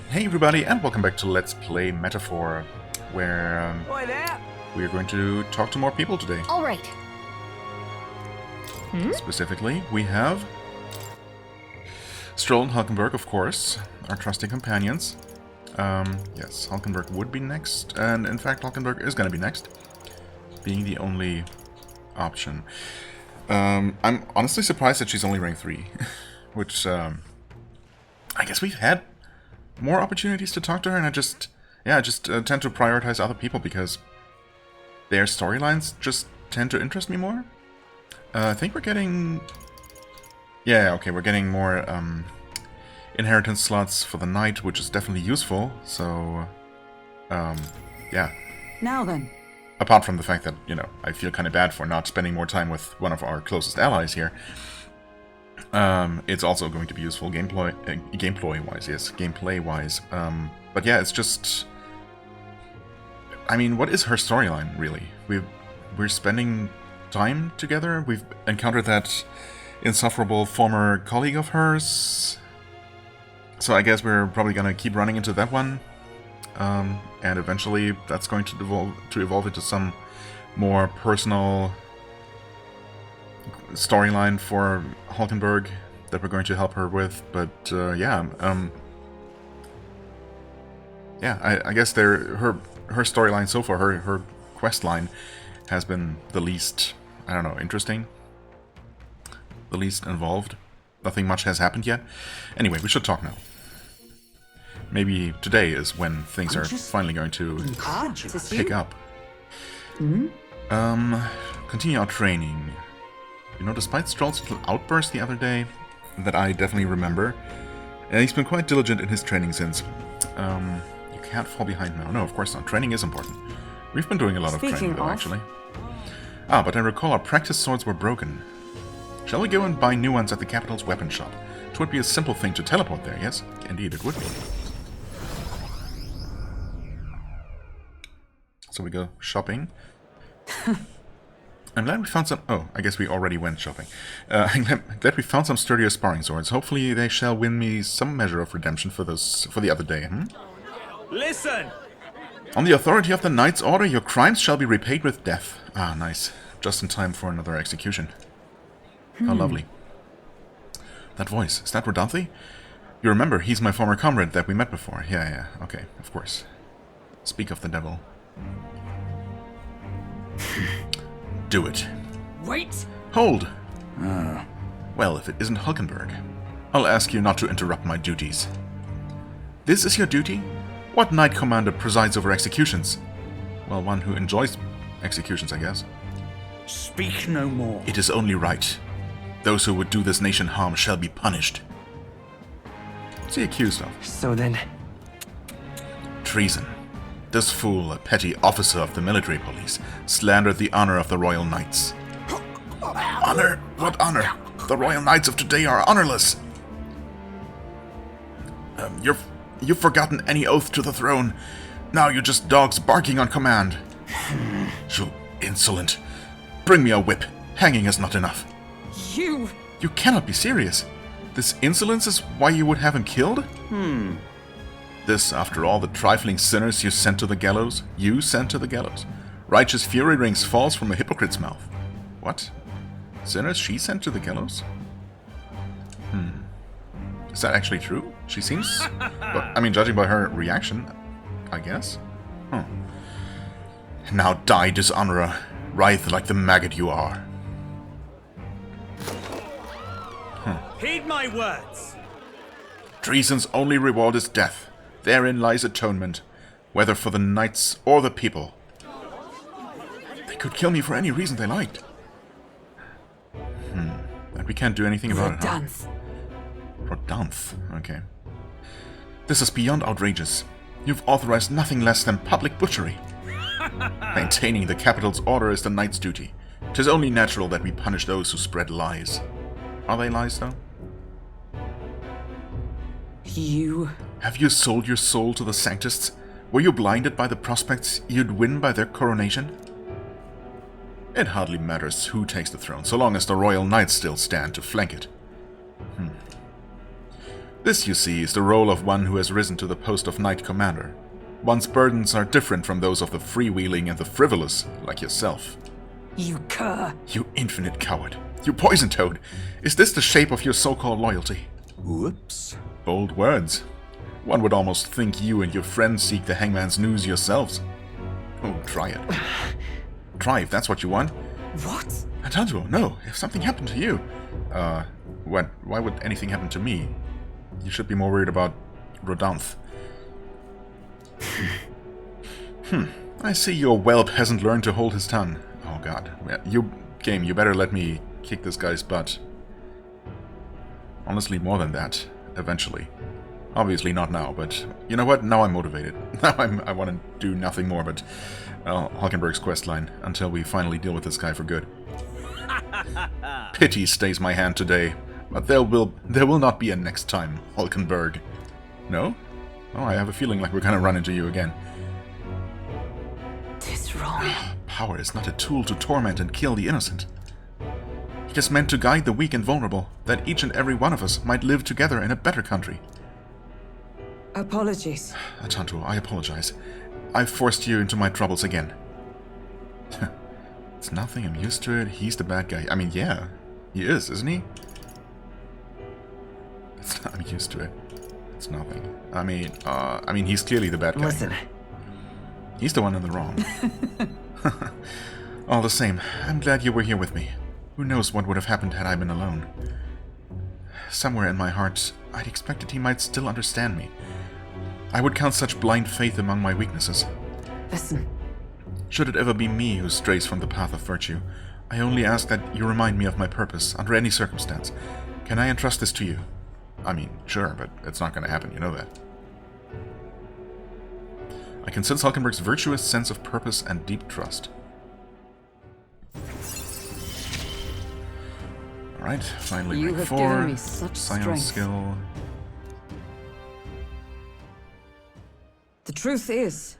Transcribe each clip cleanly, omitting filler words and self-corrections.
Hey everybody, and welcome back to Let's Play Metaphor, where we are going to talk to more people today. All right. Specifically, we have Stroll and Hulkenberg, of course, our trusty companions. Yes, Hulkenberg would be next, and in fact Hulkenberg is going to be next, being the only option. I'm honestly surprised that she's only rank 3, which I guess we've had more opportunities to talk to her, and I just tend to prioritize other people because their storylines just tend to interest me more. I think we're getting... Yeah, okay, we're getting more inheritance slots for the knight, which is definitely useful, so... yeah. Now then. Apart from the fact that, you know, I feel kind of bad for not spending more time with one of our closest allies here. It's also going to be useful gameplay-wise, yes, gameplay-wise. But yeah, it's just... I mean, what is her storyline, really? We're spending time together. We've encountered that insufferable former colleague of hers. So I guess we're probably gonna keep running into that one. And eventually that's going to evolve into some more personal storyline for Hulkenberg that we're going to help her with, but yeah, I guess her storyline so far, her quest line, has been the least, I don't know, interesting, the least involved. Nothing much has happened yet. Anyway, we should talk now. Maybe today is when things are finally going to pick up. Continue our training. You know, despite Stroll's little outburst the other day, that I definitely remember, he's been quite diligent in his training since. You can't fall behind now. No, of course not. Training is important. We've been doing a lot of training, though, actually. Ah, but I recall our practice swords were broken. Shall we go and buy new ones at the capital's weapon shop? It would be a simple thing to teleport there, yes? Indeed, it would be. So we go shopping. I'm glad we found some... Oh, I guess we already went shopping. I'm glad we found some sturdier sparring swords. Hopefully they shall win me some measure of redemption for the other day, Listen! On the authority of the Knight's Order, your crimes shall be repaid with death. Ah, nice. Just in time for another execution. How lovely. That voice, is that Rodanthe? You remember, he's my former comrade that we met before. Yeah, okay, of course. Speak of the devil. Do it. Wait! Hold! Well, if it isn't Hulkenberg, I'll ask you not to interrupt my duties. This is your duty? What Knight Commander presides over executions? Well, one who enjoys executions, I guess. Speak no more. It is only right. Those who would do this nation harm shall be punished. What's he accused of? So then... Treason. This fool, a petty officer of the military police, slandered the honor of the Royal Knights. Honor? What honor? The Royal Knights of today are honorless. You've forgotten any oath to the throne. Now you're just dogs barking on command. You insolent. Bring me a whip. Hanging is not enough. You cannot be serious. This insolence is why you would have him killed? This, after all the trifling sinners you sent to the gallows? You sent to the gallows? Righteous fury rings false from a hypocrite's mouth. What? Sinners she sent to the gallows? Is that actually true? She seems... But, I mean, judging by her reaction, I guess. Now die, dishonorer. Writhe like the maggot you are. Heed my words! Treason's only reward is death. Therein lies atonement, whether for the knights or the people. They could kill me for any reason they liked. And we can't do anything about it, huh? Rodanthe, okay. This is beyond outrageous. You've authorized nothing less than public butchery. Maintaining the capital's order is the knight's duty. 'Tis only natural that we punish those who spread lies. Are they lies, though? You... Have you sold your soul to the Sanctists? Were you blinded by the prospects you'd win by their coronation? It hardly matters who takes the throne, so long as the royal knights still stand to flank it. This, you see, is the role of one who has risen to the post of Knight Commander. One's burdens are different from those of the freewheeling and the frivolous, like yourself. You cur. You infinite coward. You poison toad. Is this the shape of your so-called loyalty? Whoops. Bold words. One would almost think you and your friends seek the hangman's news yourselves. Oh, try it. Try if that's what you want. What? Atlus, no. If something happened to you... What? Why would anything happen to me? You should be more worried about Rodanth. I see your whelp hasn't learned to hold his tongue. Oh god. You better let me kick this guy's butt. Honestly, more than that. Eventually. Obviously not now, but you know what? Now I'm motivated. Now I want to do nothing more but Hulkenberg's questline until we finally deal with this guy for good. Pity stays my hand today, but there will not be a next time, Hulkenberg. No? Oh, I have a feeling like we're gonna run into you again. Tis wrong. Power is not a tool to torment and kill the innocent. It is meant to guide the weak and vulnerable, that each and every one of us might live together in a better country. Apologies. Atantu, I apologize. I've forced you into my troubles again. It's nothing, I'm used to it. He's the bad guy. I mean, yeah. He is, isn't he? I'm used to it. It's nothing. I mean, he's clearly the bad guy. Listen. He's the one in the wrong. All the same, I'm glad you were here with me. Who knows what would have happened had I been alone. Somewhere in my heart, I'd expected he might still understand me. I would count such blind faith among my weaknesses. Listen. Should it ever be me who strays from the path of virtue, I only ask that you remind me of my purpose under any circumstance. Can I entrust this to you? I mean, sure, but it's not going to happen, you know that. I can sense Hulkenberg's virtuous sense of purpose and deep trust. Alright, finally rank 4. Given me such Scion strength. skill. The truth is,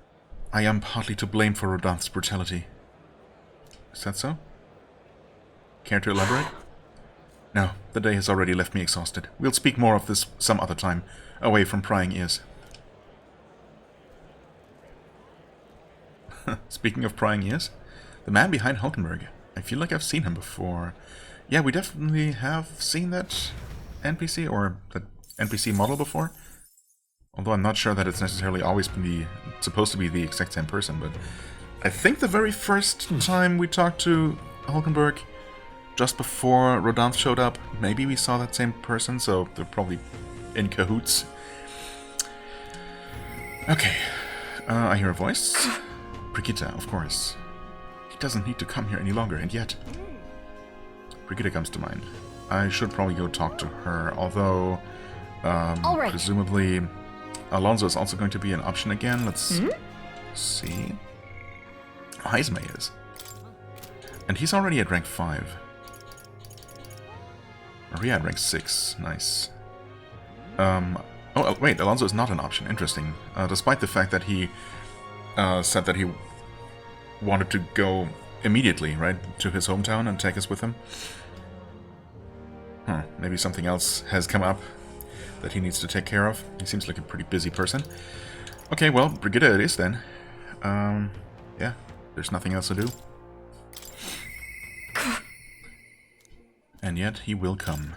I am partly to blame for Rodanth's brutality. Is that so? Care to elaborate? No, the day has already left me exhausted. We'll speak more of this some other time, away from prying ears. Speaking of prying ears, the man behind Hulkenberg. I feel like I've seen him before. Yeah, we definitely have seen that NPC or that NPC model before. Although I'm not sure that it's necessarily always been supposed to be the exact same person, but I think the very first time we talked to Hulkenberg, just before Rodanth showed up, maybe we saw that same person, so they're probably in cahoots. Okay, I hear a voice. Brigitte, of course. He doesn't need to come here any longer, and yet... Brigitte comes to mind. I should probably go talk to her, although... right. Presumably... Alonso is also going to be an option again. Let's see. Heisme is. And he's already at rank 5. Maria at rank 6. Nice. Oh, wait, Alonso is not an option. Interesting. Despite the fact that he said that he wanted to go immediately, right, to his hometown and take us with him. Maybe something else has come up that he needs to take care of. He seems like a pretty busy person. Okay, well, Brigitte it is then. Yeah, there's nothing else to do. And yet, he will come.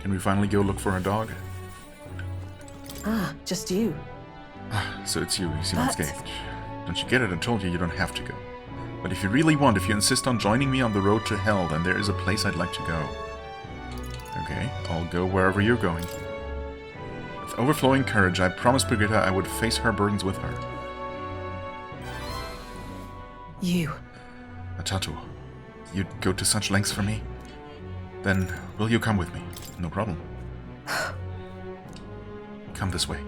Can we finally go look for a dog? Ah, just you. So it's you seem unscathed. Don't you get it? I told you don't have to go. But if you really want, if you insist on joining me on the road to hell, then there is a place I'd like to go. Okay, I'll go wherever you're going. With overflowing courage, I promised Brigitte I would face her burdens with her. You. Atatu, you'd go to such lengths for me? Then will you come with me? No problem. Come this way.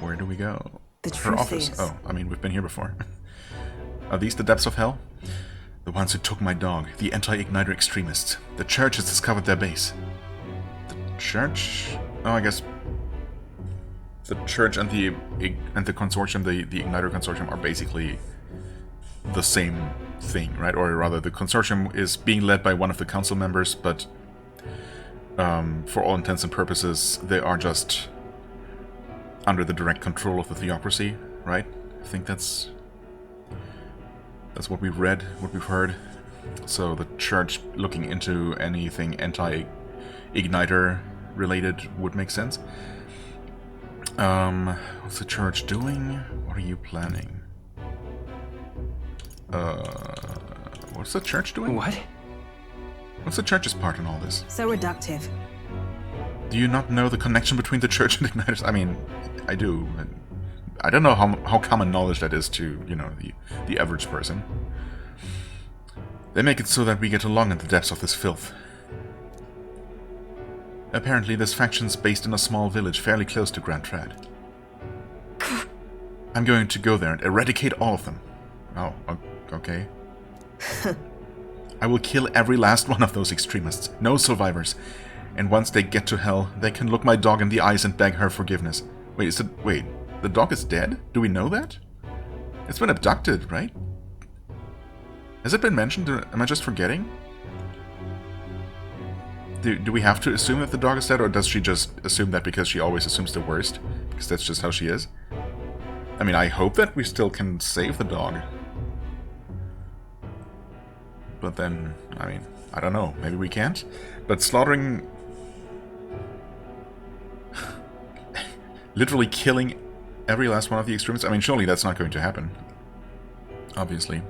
Where do we go? The Her truth office. is... Oh, I mean, we've been here before. Are these the depths of hell? The ones who took my dog, the anti-Igniter extremists. The church has discovered their base. The church? Oh, I guess the church and the consortium, the Igniter consortium, are basically the same thing, right? Or rather, the consortium is being led by one of the council members, but for all intents and purposes, they are just under the direct control of the theocracy, right? I think that's what we've read, what we've heard. So the church looking into anything anti-igniter related would make sense. What's the church doing? What are you planning? What's the church doing? What? What's the church's part in all this? So reductive. Do you not know the connection between the church and igniters? I mean, I do. I don't know how common knowledge that is to, you know, the average person. They make it so that we get along in the depths of this filth. Apparently, this faction's based in a small village fairly close to Grand Trad. I'm going to go there and eradicate all of them. Oh, okay. I will kill every last one of those extremists. No survivors. And once they get to hell, they can look my dog in the eyes and beg her forgiveness. Wait, the dog is dead? Do we know that? It's been abducted, right? Has it been mentioned? Am I just forgetting? Do we have to assume that the dog is dead, or does she just assume that because she always assumes the worst? Because that's just how she is? I mean, I hope that we still can save the dog. But then, I mean, I don't know. Maybe we can't? But slaughtering... literally killing every last one of the extremists? I mean, surely that's not going to happen. Obviously.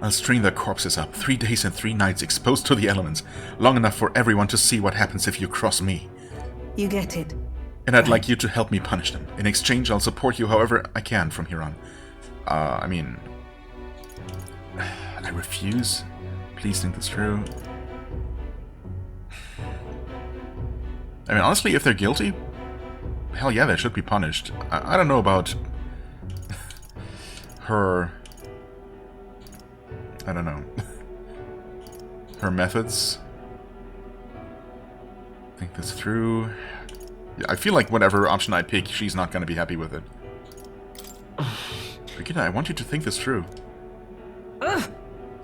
I'll string their corpses up, 3 days and 3 nights exposed to the elements, long enough for everyone to see what happens if you cross me. You get it. And I'd like you to help me punish them. In exchange, I'll support you however I can from here on. I mean... I refuse. Please think this through. I mean, honestly, if they're guilty, hell yeah, they should be punished. I don't know about her... I don't know. Her methods. Think this through. Yeah, I feel like whatever option I pick, she's not going to be happy with it. Brigitte, I want you to think this through.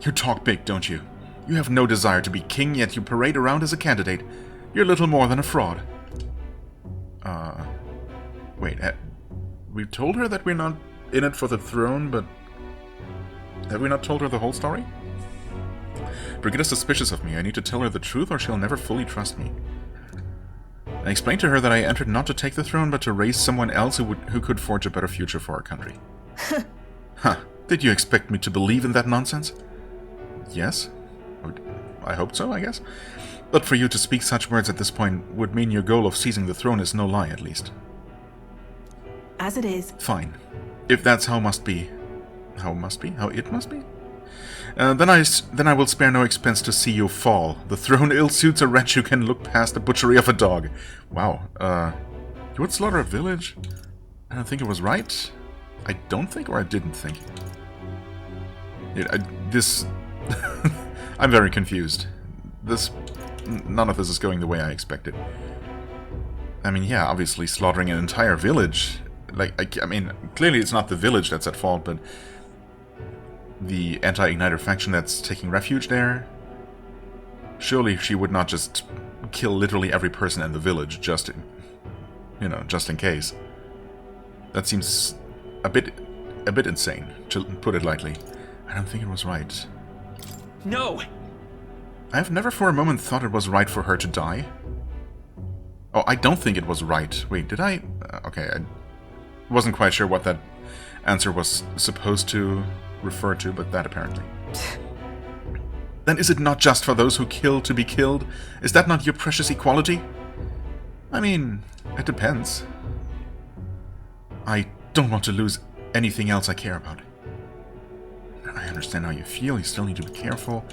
You talk big, don't you? You have no desire to be king, yet you parade around as a candidate. You're little more than a fraud. Wait, we've told her that we're not in it for the throne, but... have we not told her the whole story? Brigitte is suspicious of me. I need to tell her the truth or she'll never fully trust me. I explained to her that I entered not to take the throne, but to raise someone else who could forge a better future for our country. Huh. Did you expect me to believe in that nonsense? Yes. I hoped so, I guess. But for you to speak such words at this point would mean your goal of seizing the throne is no lie, at least. As it is. Fine. If that's how must be... How it must be? Then I will spare no expense to see you fall. The throne ill-suits a wretch who can look past the butchery of a dog. Wow, you would slaughter a village? I don't think it was right. I don't think, or I didn't think. I'm very confused. None of this is going the way I expected. I mean, yeah, obviously slaughtering an entire village... I mean, clearly it's not the village that's at fault, but the anti-igniter faction that's taking refuge there. Surely she would not just kill literally every person in the village just in case. That seems a bit insane, to put it lightly. I don't think it was right. No! I've never for a moment thought it was right for her to die. Oh, I don't think it was right. Wait, did I? Okay, I wasn't quite sure what that answer was supposed to refer to, but that apparently. Then is it not just for those who kill to be killed? Is that not your precious equality? I mean, it depends. I don't want to lose anything else I care about. I understand how you feel, you still need to be careful.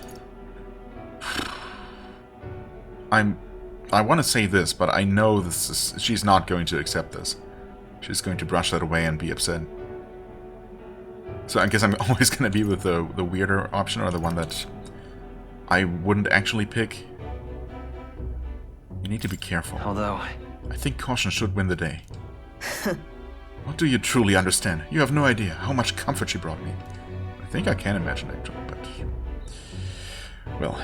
I want to say this, but I know she's not going to accept this. She's going to brush that away and be upset. So I guess I'm always going to be with the weirder option, or the one that I wouldn't actually pick. You need to be careful. Although... I think caution should win the day. What do you truly understand? You have no idea how much comfort she brought me. I think I can imagine, actually, but... Well,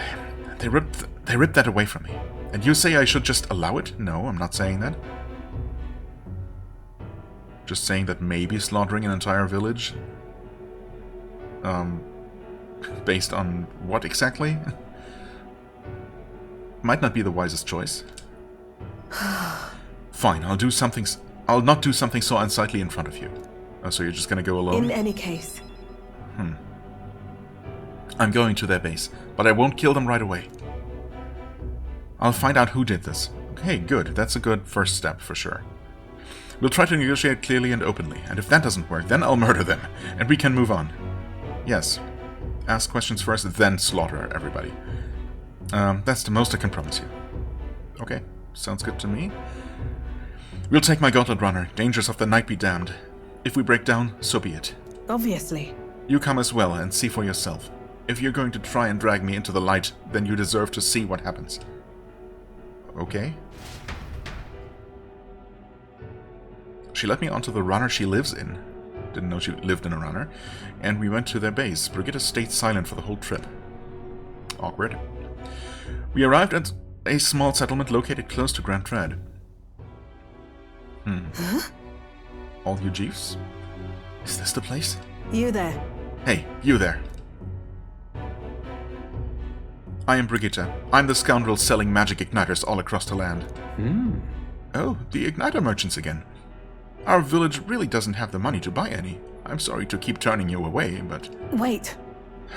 they ripped that away from me. And you say I should just allow it? No, I'm not saying that. Just saying that maybe slaughtering an entire village... based on what exactly? Might not be the wisest choice. Fine, I'll not do something so unsightly in front of you. Oh, so you're just gonna go alone? In any case. I'm going to their base, but I won't kill them right away. I'll find out who did this. Okay, good. That's a good first step, for sure. We'll try to negotiate clearly and openly, and if that doesn't work, then I'll murder them, and we can move on. Yes. Ask questions first, then slaughter everybody. That's the most I can promise you. Okay, sounds good to me. We'll take my gauntlet runner. Dangers of the night be damned. If we break down, so be it. Obviously. You come as well and see for yourself. If you're going to try and drag me into the light, then you deserve to see what happens. Okay. She let me onto the runner she lives in. Didn't know she lived in a runner. And we went to their base. Brigitte stayed silent for the whole trip. Awkward. We arrived at a small settlement located close to Grand Tread. Huh? All you Jeeves? Is this the place? You there. Hey, you there. I am Brigitte. I'm the scoundrel selling magic igniters all across the land. Oh, the igniter merchants again. Our village really doesn't have the money to buy any. I'm sorry to keep turning you away, but... Wait.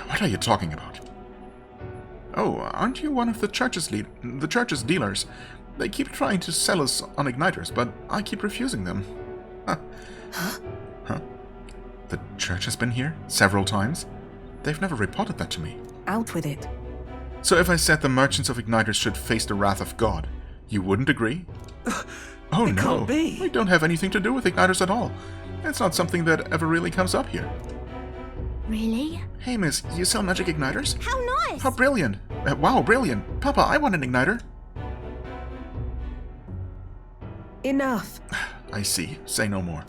What are you talking about? Oh, aren't you one of the church's dealers? They keep trying to sell us on igniters, but I keep refusing them. Huh. Huh? The church has been here several times? They've never reported that to me. Out with it. So if I said the merchants of igniters should face the wrath of God, you wouldn't agree? Oh It no, can't be. we don't have anything to do with igniters at all. It's not something that ever really comes up here. Really? Hey miss, you sell magic igniters? How nice! How brilliant! Wow, brilliant! Papa, I want an igniter! Enough. I see. Say no more.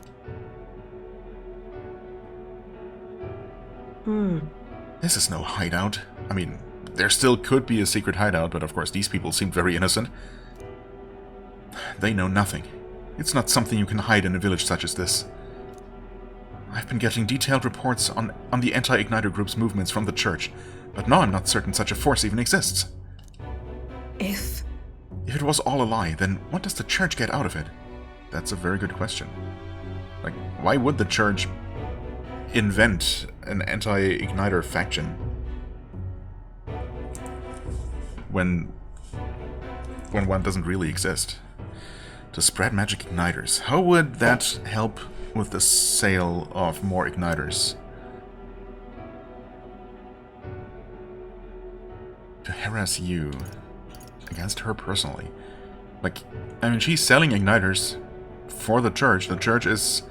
This is no hideout. I mean, there still could be a secret hideout, but of course these people seemed very innocent. They know nothing. It's not something you can hide in a village such as this. I've been getting detailed reports on the anti-igniter group's movements from the church, but now I'm not certain such a force even exists. If If it was all a lie, then what does the church get out of it? That's a very good question. Like, why would the church invent an anti-igniter faction when one doesn't really exist? To spread magic igniters. How would that help with the sale of more igniters? To harass you against her personally. Like, I mean, she's selling igniters for the church. The church is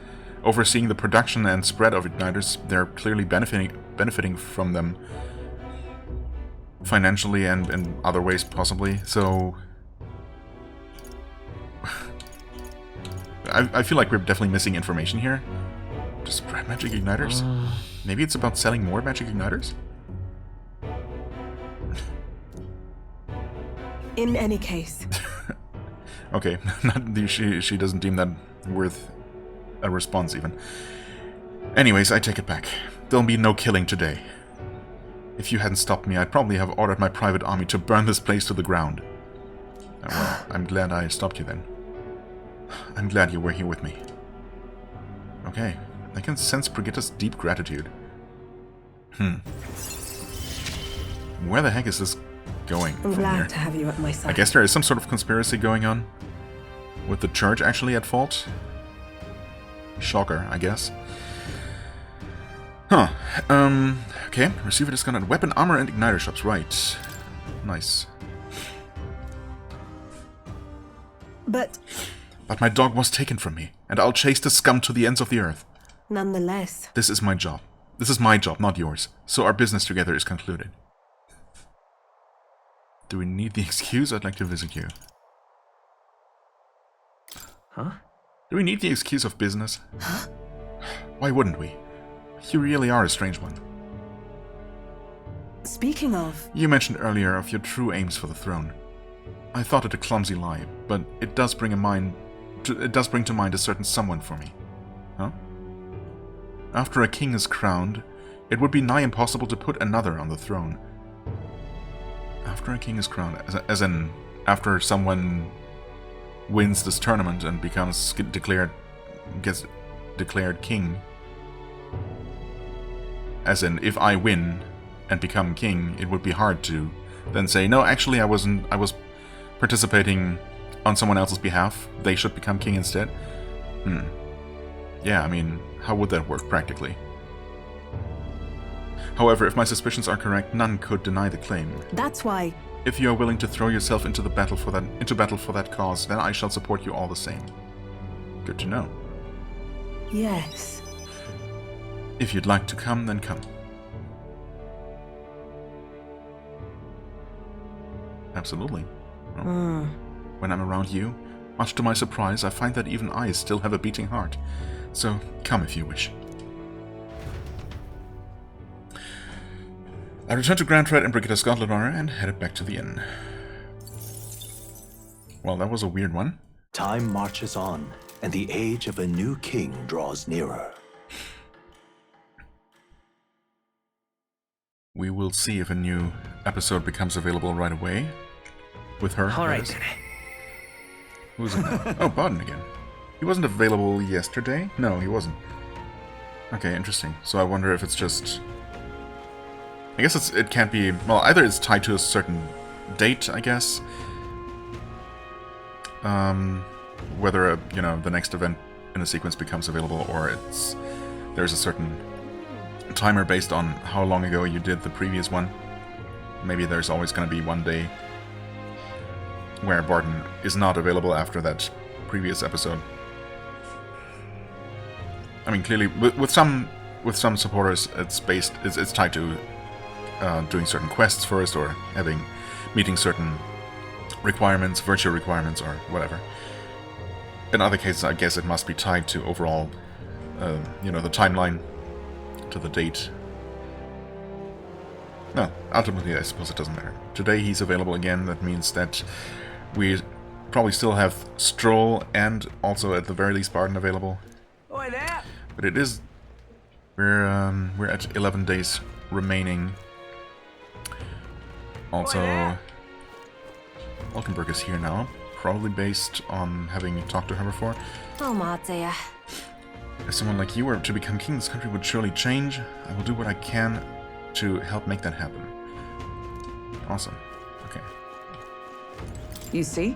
overseeing the production and spread of igniters. They're clearly benefiting from them financially and in other ways possibly. So I feel like we're definitely missing information here. To spread magic igniters? Maybe it's about selling more magic igniters? in any case. Okay, she doesn't deem that worth a response even. Anyways, I take it back. There'll be no killing today. If you hadn't stopped me, I'd probably have ordered my private army to burn this place to the ground. Well, I'm glad I stopped you then. I'm glad you're working with me. Okay, I can sense Brigitte's deep gratitude. Where the heck is this going I'm from glad here? to have you at my side. I guess there is some sort of conspiracy going on. With the church actually at fault? Shocker, I guess. Huh. Okay. Receive a discount at weapon, armor, and igniter shops. Right. Nice. But But my dog was taken from me, and I'll chase the scum to the ends of the earth. nonetheless, This is my job. This is my job, not yours. So our business together is concluded. Do we need the excuse? I'd like to visit you. Huh? Do we need the excuse of business? Why wouldn't we? You really are a strange one. Speaking of... You mentioned earlier of your true aims for the throne. I thought it a clumsy lie, but it does bring to mind a certain someone for me. Huh? After a king is crowned, it would be nigh impossible to put another on the throne. After a king is crowned, as in after someone wins this tournament and gets declared king. As in, if I win and become king, it would be hard to then say, no, actually I was participating on someone else's behalf. They should become king instead. Yeah, I mean, how would that work practically? However, if my suspicions are correct, none could deny the claim. That's why... If you are willing to throw yourself into battle for that cause, then I shall support you all the same. Good to know. Yes. If you'd like to come, then come. Absolutely. Well, when I'm around you, much to my surprise, I find that even I still have a beating heart. So, come if you wish. I returned to Grand Thread and Brigadier Scotland Honor and headed back to the inn. Well, that was a weird one. Time marches on, and the age of a new king draws nearer. We will see if a new episode becomes available right away. With her. All right. Who's it? Oh, Baden again. He wasn't available yesterday? No, he wasn't. Okay, interesting. So I wonder if it's just... I guess it can't be... Well, either it's tied to a certain date, I guess. Whether, the next event in the sequence becomes available, or there's a certain timer based on how long ago you did the previous one. Maybe there's always going to be one day where Barton is not available after that previous episode. I mean, clearly, with some supporters, it's tied to doing certain quests first, or meeting certain requirements, virtual requirements, or whatever. In other cases, I guess it must be tied to overall, the timeline, to the date. No, ultimately, I suppose it doesn't matter. Today he's available again. That means that we probably still have Stroll and also at the very least Barton available. Oi there! But it is... We're at 11 days remaining. Also, Valkenburg is here now, probably based on having talked to her before. If someone like you were to become king, this country would surely change. I will do what I can to help make that happen. Awesome. Okay. You see?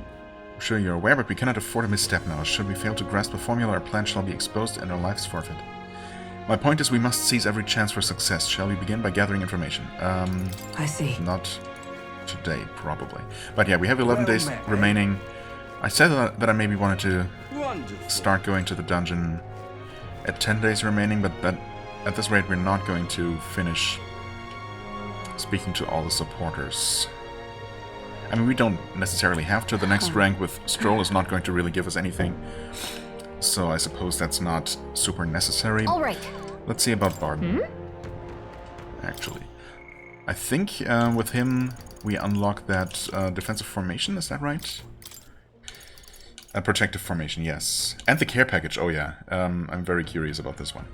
I'm sure you're aware, but we cannot afford a misstep now. Should we fail to grasp the formula, our plan shall be exposed and our lives forfeit. My point is we must seize every chance for success. Shall we begin by gathering information? I see. Not today, probably. But yeah, we have 11 days remaining. I said that I maybe wanted to start going to the dungeon at 10 days remaining, but that at this rate we're not going to finish speaking to all the supporters. I mean, we don't necessarily have to. The next rank with Stroll is not going to really give us anything. So I suppose that's not super necessary. All right. Let's see about Barton. Actually. I think with him we unlock that defensive formation, is that right? A protective formation, yes. And the care package, oh yeah. I'm very curious about this one.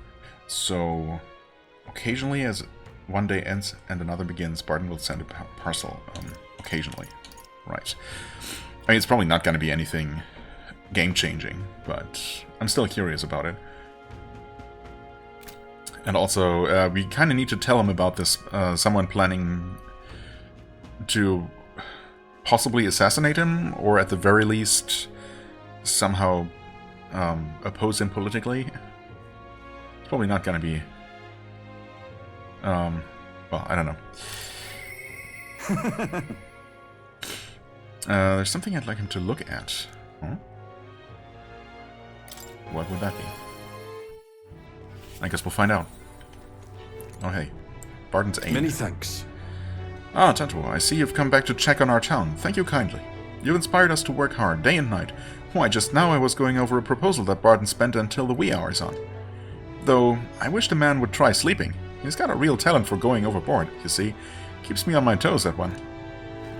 So, occasionally as one day ends and another begins, Barton will send a parcel. Occasionally. Right. I mean, it's probably not going to be anything game-changing, but I'm still curious about it. And also, we kind of need to tell him about this. Someone planning to possibly assassinate him, or at the very least, somehow oppose him politically. It's probably not going to be... well, I don't know. There's something I'd like him to look at. Huh? What would that be? I guess we'll find out. Oh hey, Barton's aim. Many thanks. Ah, Tantuo, I see you've come back to check on our town. Thank you kindly. You've inspired us to work hard, day and night. Why, just now I was going over a proposal that Barton spent until the wee hours on. Though, I wish the man would try sleeping. He's got a real talent for going overboard, you see. Keeps me on my toes, that one.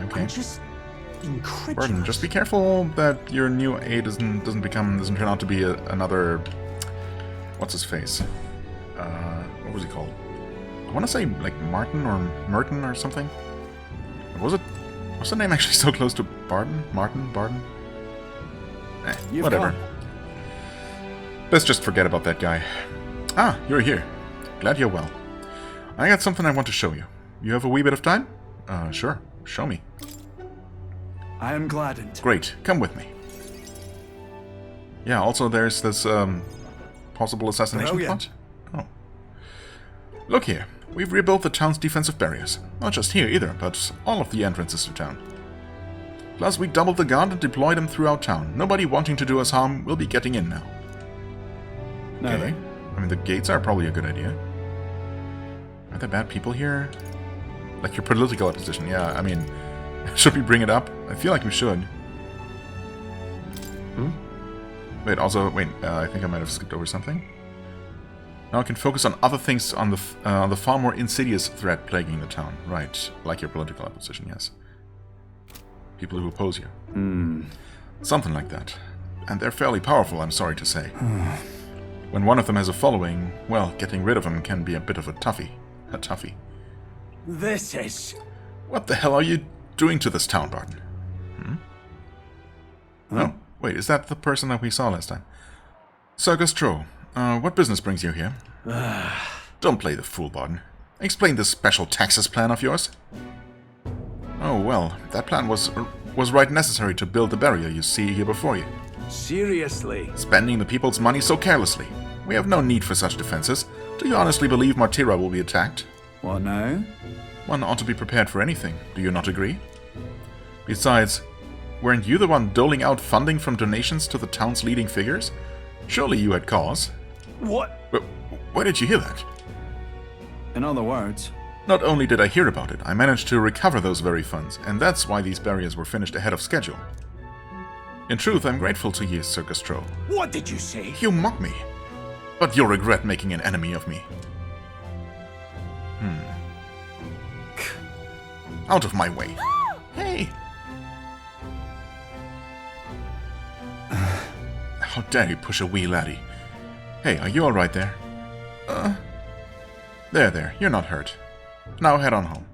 Okay. I'm just incredulous. Barton, just be careful that your new aide doesn't turn out to be another... What's his face? What was he called? I want to say, like, Martin or Merton or something? Was the name actually so close to Barton? Martin? Barton? Whatever. Let's just forget about that guy. Ah, you're here. Glad you're well. I got something I want to show you. You have a wee bit of time? Sure. Show me. I am gladdened. Great. Come with me. Yeah, also there's this, possible assassination plot. Oh. Look here. We've rebuilt the town's defensive barriers. Not just here either, but all of the entrances to town. Plus, we doubled the guard and deployed them throughout town. Nobody wanting to do us harm will be getting in now. Okay. I mean, the gates are probably a good idea. Are there bad people here? Like your political opposition, yeah, I mean... Should we bring it up? I feel like we should. Wait, also, I think I might have skipped over something. Now I can focus on other things on the far more insidious threat plaguing the town. Right, like your political opposition, yes. People who oppose you. Something like that. And they're fairly powerful, I'm sorry to say. When one of them has a following, well, getting rid of them can be a bit of a toughie. A toughie. This is... What the hell are you doing to this town, Barton? Oh, wait, is that the person that we saw last time? Sir Gastro, what business brings you here? Don't play the fool, Barton. Explain this special taxes plan of yours. Oh, well, that plan was right necessary to build the barrier you see here before you. Seriously? Spending the people's money so carelessly. We have no need for such defenses. Do you honestly believe Martira will be attacked? What now? One ought to be prepared for anything, do you not agree? Besides, weren't you the one doling out funding from donations to the town's leading figures? Surely you had cause. What? Where did you hear that? In other words... Not only did I hear about it, I managed to recover those very funds, and that's why these barriers were finished ahead of schedule. In truth, I'm grateful to you, Sir Gastro. What did you say? You mock me. But you'll regret making an enemy of me. Out of my way. Hey! How dare you push a wee laddie? Hey, are you alright there? There, you're not hurt. Now head on home.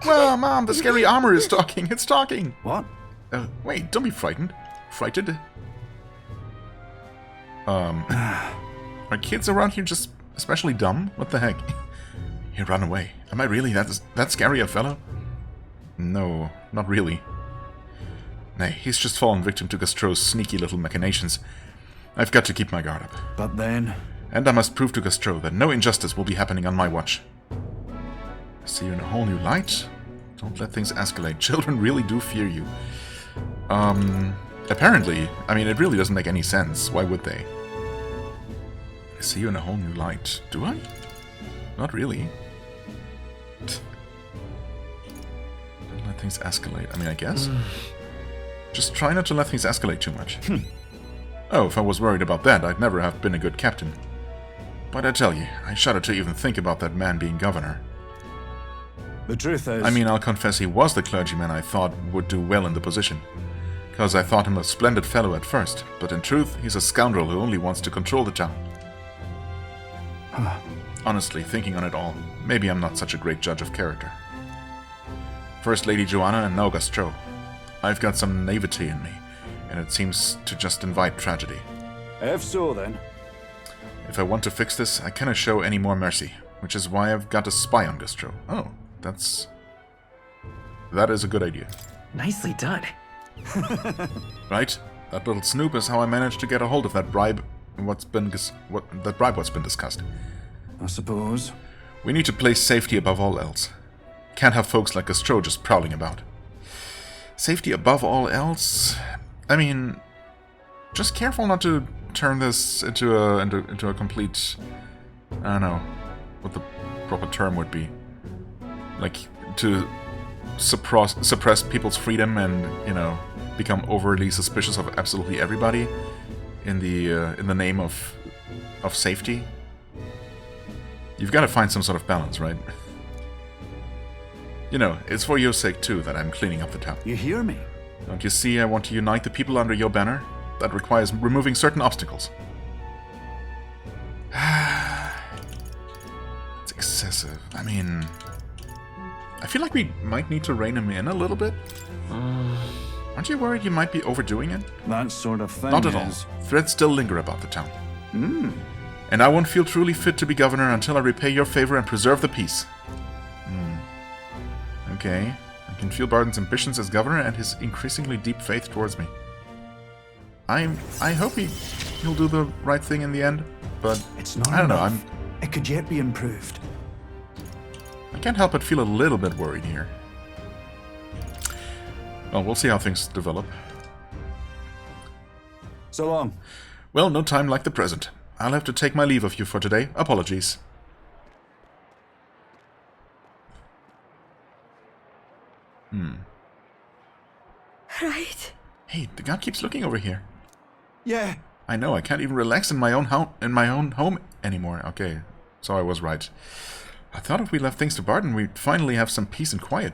Well, Mom, the scary armor is talking. It's talking. What? Wait, don't be frightened. Frightened? Are kids around here just especially dumb? What the heck? He ran away. Am I really that scary a fellow? No, not really. Nay, he's just fallen victim to Gastro's sneaky little machinations. I've got to keep my guard up. But then... And I must prove to Gastro that no injustice will be happening on my watch. I see you in a whole new light. Don't let things escalate. Children really do fear you. Apparently. I mean, it really doesn't make any sense. Why would they? I see you in a whole new light. Do I? Not really. Don't let things escalate. I mean, I guess. Just try not to let things escalate too much. Oh, if I was worried about that, I'd never have been a good captain. But I tell you, I shudder to even think about that man being governor. The truth is... I mean, I'll confess he was the clergyman I thought would do well in the position. Because I thought him a splendid fellow at first, but in truth, he's a scoundrel who only wants to control the town. Honestly, thinking on it all, maybe I'm not such a great judge of character. First Lady Joanna and now Gastro. I've got some naivety in me, and it seems to just invite tragedy. If so, then. If I want to fix this, I cannot show any more mercy, which is why I've got a spy on Gastro. Oh, that is a good idea. Nicely done. Right? That little snoop is how I managed to get a hold of that bribe. What's been discussed. I suppose. We need to place safety above all else. Can't have folks like Gastro just prowling about. Safety above all else? I mean, just careful not to turn this into a complete... I don't know what the proper term would be. Like, to suppress people's freedom and, you know, become overly suspicious of absolutely everybody in the name of safety. You've got to find some sort of balance, right? You know, it's for your sake too that I'm cleaning up the town. You hear me? Don't you see I want to unite the people under your banner? That requires removing certain obstacles. It's excessive. I mean, I feel like we might need to rein him in a little bit. Aren't you worried you might be overdoing it? That sort of thing Not at all. is... Threats still linger about the town. And I won't feel truly fit to be governor until I repay your favor and preserve the peace. Okay. I can feel Barden's ambitions as governor and his increasingly deep faith towards me. I hope he'll do the right thing in the end, but It's not I don't know, enough. It could yet be improved. I can't help but feel a little bit worried here. Well, we'll see how things develop. So long. Well, no time like the present. I'll have to take my leave of you for today. Apologies. Right. Hey, the god keeps looking over here. Yeah. I know, I can't even relax in my own home anymore. Okay, so I was right. I thought if we left things to Barden, we'd finally have some peace and quiet.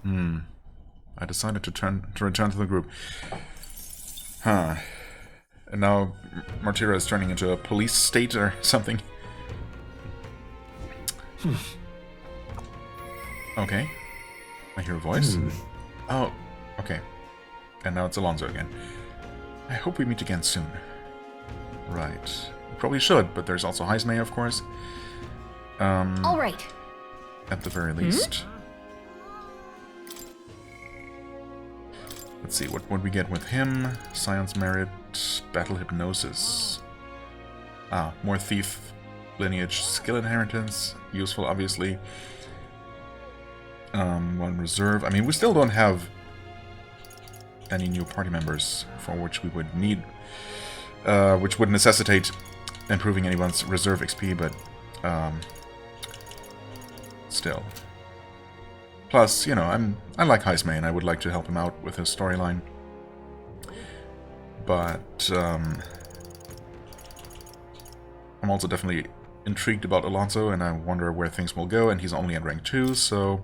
I decided to return to the group. Huh. And now Martira is turning into a police state or something. Okay. I hear a voice. Oh, okay. And now it's Alonso again. I hope we meet again soon. Right. We probably should, but there's also Heismay, of course. All right. At the very least. Let's see, what would we get with him? Science Merit, Battle Hypnosis. Ah, more Thief Lineage, Skill Inheritance. Useful, obviously. One Reserve. I mean, we still don't have any new party members for which we would need, which would necessitate improving anyone's reserve XP, but still. Plus, you know, I like Heismay and I would like to help him out with his storyline, but I'm also definitely intrigued about Alonso, and I wonder where things will go. And he's only at rank 2, so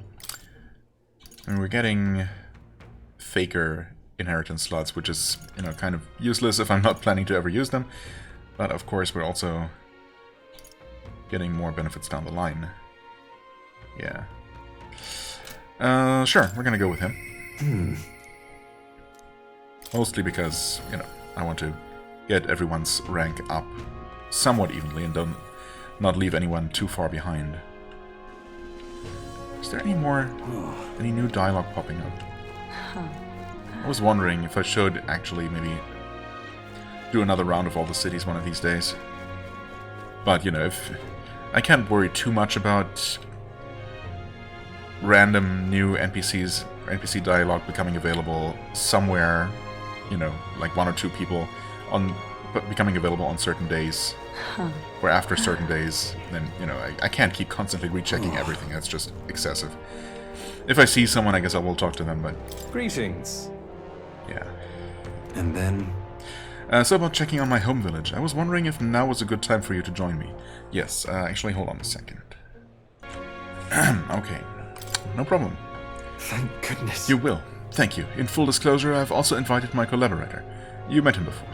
I mean, we're getting faker inheritance slots, which is, you know, kind of useless if I'm not planning to ever use them. But of course, we're also getting more benefits down the line. Yeah. Sure, we're gonna go with him. Mostly because, you know, I want to get everyone's rank up somewhat evenly and not leave anyone too far behind. Is there any new dialogue popping up? I was wondering if I should actually maybe do another round of all the cities one of these days. But, you know, if I can't worry too much about random new NPC dialogue becoming available somewhere, you know, like 1 or 2 people becoming available on certain days, or after certain days, then, you know, I can't keep constantly rechecking everything. That's just excessive. If I see someone, I guess I will talk to them, but... Greetings. Yeah. And then... So about checking on my home village, I was wondering if now was a good time for you to join me. Yes, actually, hold on a second. Okay. No problem. Thank goodness. You will. Thank you. In full disclosure, I've also invited my collaborator. You met him before.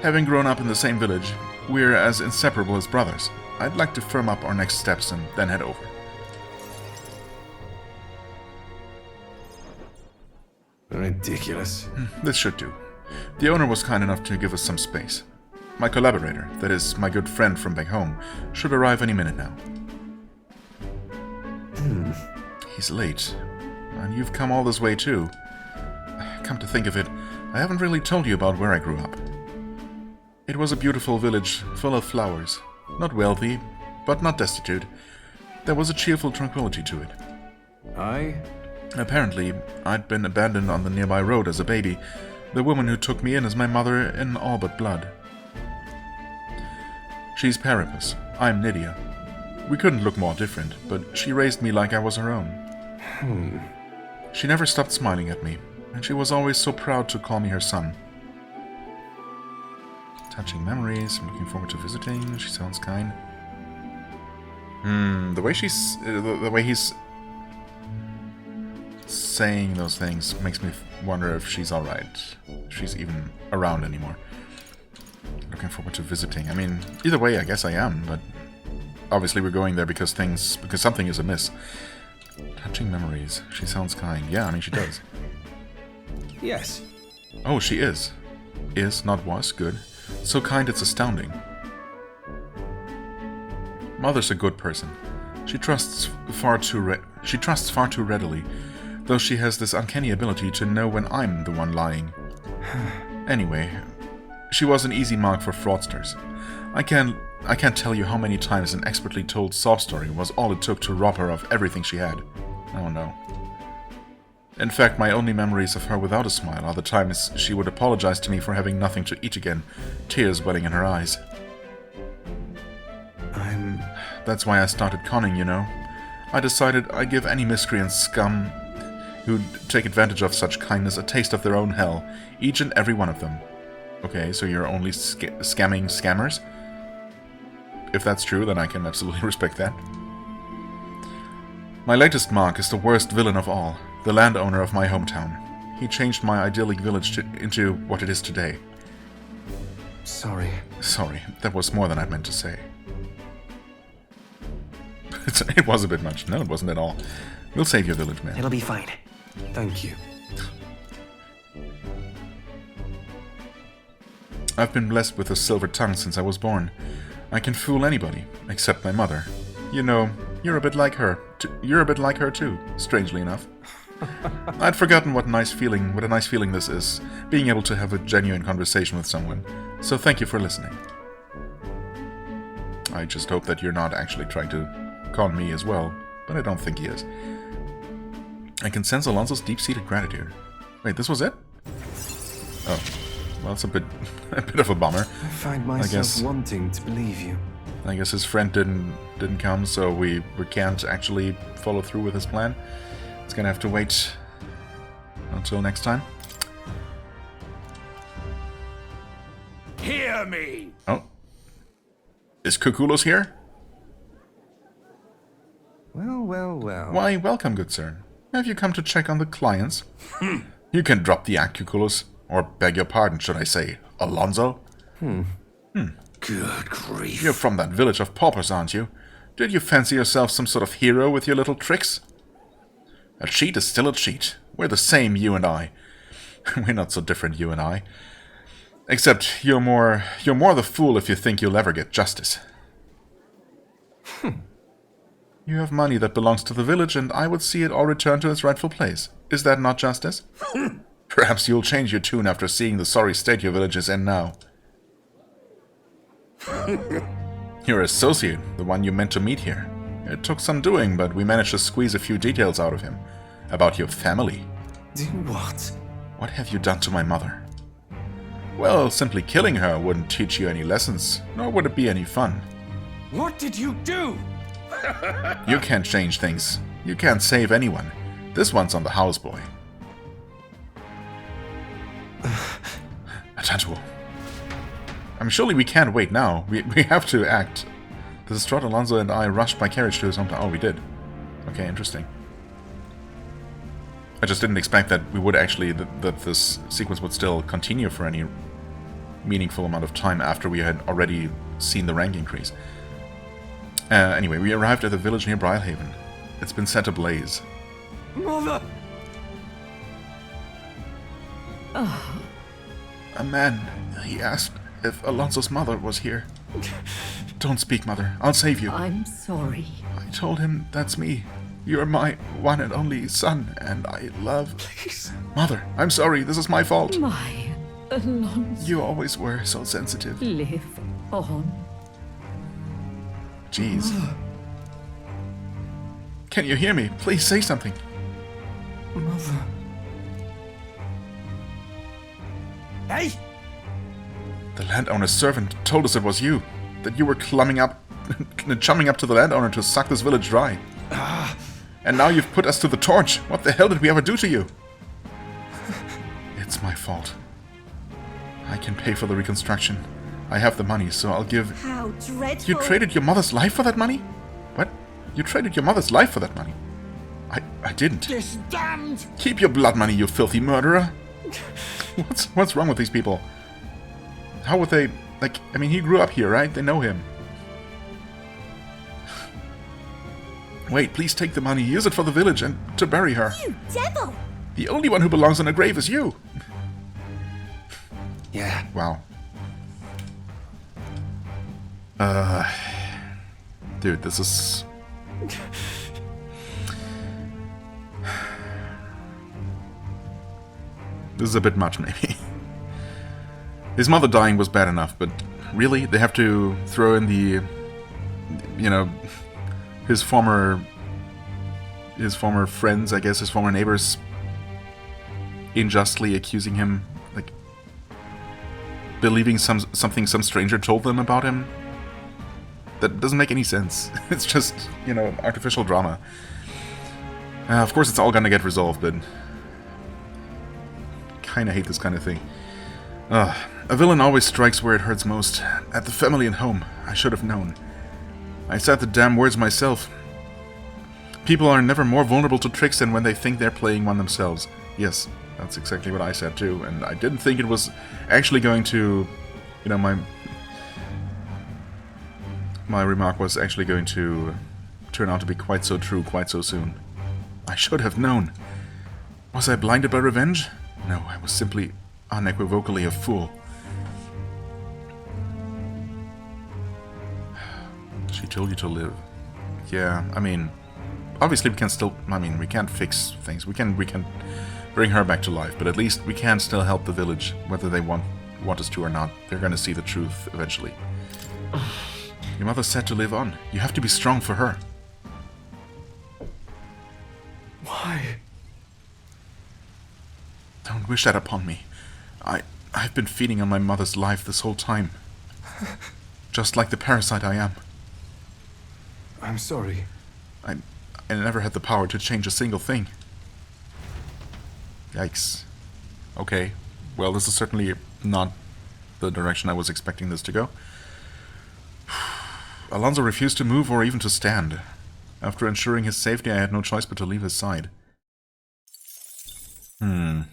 Having grown up in the same village, we're as inseparable as brothers. I'd like to firm up our next steps and then head over. Ridiculous. This should do. The owner was kind enough to give us some space. My collaborator, that is, my good friend from back home, should arrive any minute now. He's late. And you've come all this way too. Come to think of it, I haven't really told you about where I grew up. It was a beautiful village, full of flowers. Not wealthy, but not destitute. There was a cheerful tranquility to it. Apparently, I'd been abandoned on the nearby road as a baby. The woman who took me in is my mother in all but blood. She's Parapus. I'm Nydia. We couldn't look more different, but she raised me like I was her own. She never stopped smiling at me. And she was always so proud to call me her son. Touching memories. I'm looking forward to visiting. She sounds kind. The way she's... the way he's saying those things makes me wonder if she's alright. If she's even around anymore. Looking forward to visiting. I mean, either way, I guess I am, but obviously we're going there because something is amiss. Touching memories. She sounds kind. Yeah, I mean, she does. Yes. Oh, she is. Is, not was. Good. So kind it's astounding. Mother's a good person. She trusts far too readily, though she has this uncanny ability to know when I'm the one lying. Anyway, she was an easy mark for fraudsters. I can't tell you how many times an expertly told sob story was all it took to rob her of everything she had. Oh no. In fact, my only memories of her without a smile are the times she would apologize to me for having nothing to eat again, tears welling in her eyes. That's why I started conning, you know. I decided I'd give any miscreant scum who'd take advantage of such kindness a taste of their own hell, each and every one of them. Okay, so you're only scamming scammers? If that's true, then I can absolutely respect that. My latest mark is the worst villain of all, the landowner of my hometown. He changed my idyllic village into what it is today. Sorry. Sorry, that was more than I meant to say. It was a bit much. No, it wasn't at all. We'll save your village, man. It'll be fine. Thank you. I've been blessed with a silver tongue since I was born. I can fool anybody, except my mother. You know, you're a bit like her. You're a bit like her too, strangely enough. I'd forgotten what a nice feeling this is, being able to have a genuine conversation with someone. So thank you for listening. I just hope that you're not actually trying to con me as well, but I don't think he is. I can sense Alonso's deep-seated gratitude. Wait, this was it? Oh, well, it's a bit of a bummer. I find myself wanting to believe you. I guess his friend didn't come, so we can't actually follow through with his plan. It's gonna have to wait until next time. Hear me! Oh. Is Kukulos here? Well. Why, welcome, good sir. Have you come to check on the clients? You can drop the act, Kukulos. Or beg your pardon, should I say, Alonso? Good grief. You're from that village of paupers, aren't you? Did you fancy yourself some sort of hero with your little tricks? A cheat is still a cheat. We're the same, you and I. We're not so different, you and I. Except you're more the fool if you think you'll ever get justice. You have money that belongs to the village, and I would see it all return to its rightful place. Is that not justice? Perhaps you'll change your tune after seeing the sorry state your village is in now. Your associate, the one you meant to meet here. It took some doing, but we managed to squeeze a few details out of him. About your family. Do what? What have you done to my mother? Well, simply killing her wouldn't teach you any lessons, nor would it be any fun. What did you do? You can't change things. You can't save anyone. This one's on the houseboy. Attentual. I mean, surely we can't wait now. We have to act. The distraught Alonso and I rushed by carriage to his hometown. Oh, we did. Okay, interesting. I just didn't expect that we would actually... that this sequence would still continue for any meaningful amount of time after we had already seen the rank increase. Anyway, we arrived at the village near Brialhaven. It's been set ablaze. Mother! A man, he asked if Alonso's mother was here. Don't speak, Mother. I'll save you. I'm sorry. I told him that's me. You're my one and only son, and I love... Please. Mother, I'm sorry. This is my fault. My Alonso, You always were so sensitive. live on. Jeez. Can you hear me? Please say something. Mother. Hey! The landowner's servant told us it was you. That you were chumming up to the landowner to suck this village dry. And now you've put us to the torch. What the hell did we ever do to you? It's my fault. I can pay for the reconstruction. I have the money, so I'll give... How dreadful. You traded your mother's life for that money? What? You traded your mother's life for that money? I didn't. This damned... Keep your blood money, you filthy murderer! What's wrong with these people? How would they... Like, I mean, he grew up here, right? They know him. Wait, please take the money, use it for the village and to bury her. You devil! The only one who belongs in a grave is you! Yeah. Wow. Dude, this is... This is a bit much, maybe. His mother dying was bad enough, but really? They have to throw in the... You know... His former friends, I guess, his former neighbors... unjustly accusing him, like... believing something some stranger told them about him? That doesn't make any sense. It's just, you know, artificial drama. Of course it's all gonna get resolved, but... Kinda hate this kind of thing. A villain always strikes where it hurts most. At the family and home. I should have known. I said the damn words myself. People are never more vulnerable to tricks than when they think they're playing one themselves. Yes, that's exactly what I said too, and I didn't think it was actually going to... You know, my remark was actually going to turn out to be quite so true quite so soon. I should have known. Was I blinded by revenge? No, I was simply unequivocally a fool. She told you to live. Yeah, I mean, obviously we can still, I mean, we can't fix things. We can bring her back to life, but at least we can still help the village, whether they want us to or not. They're gonna see the truth eventually. Your mother said to live on. You have to be strong for her. Why? Don't wish that upon me. I've been feeding on my mother's life this whole time. Just like the parasite I am. I'm sorry. I never had the power to change a single thing. Yikes. Okay. Well, this is certainly not the direction I was expecting this to go. Alonso refused to move or even to stand. After ensuring his safety, I had no choice but to leave his side.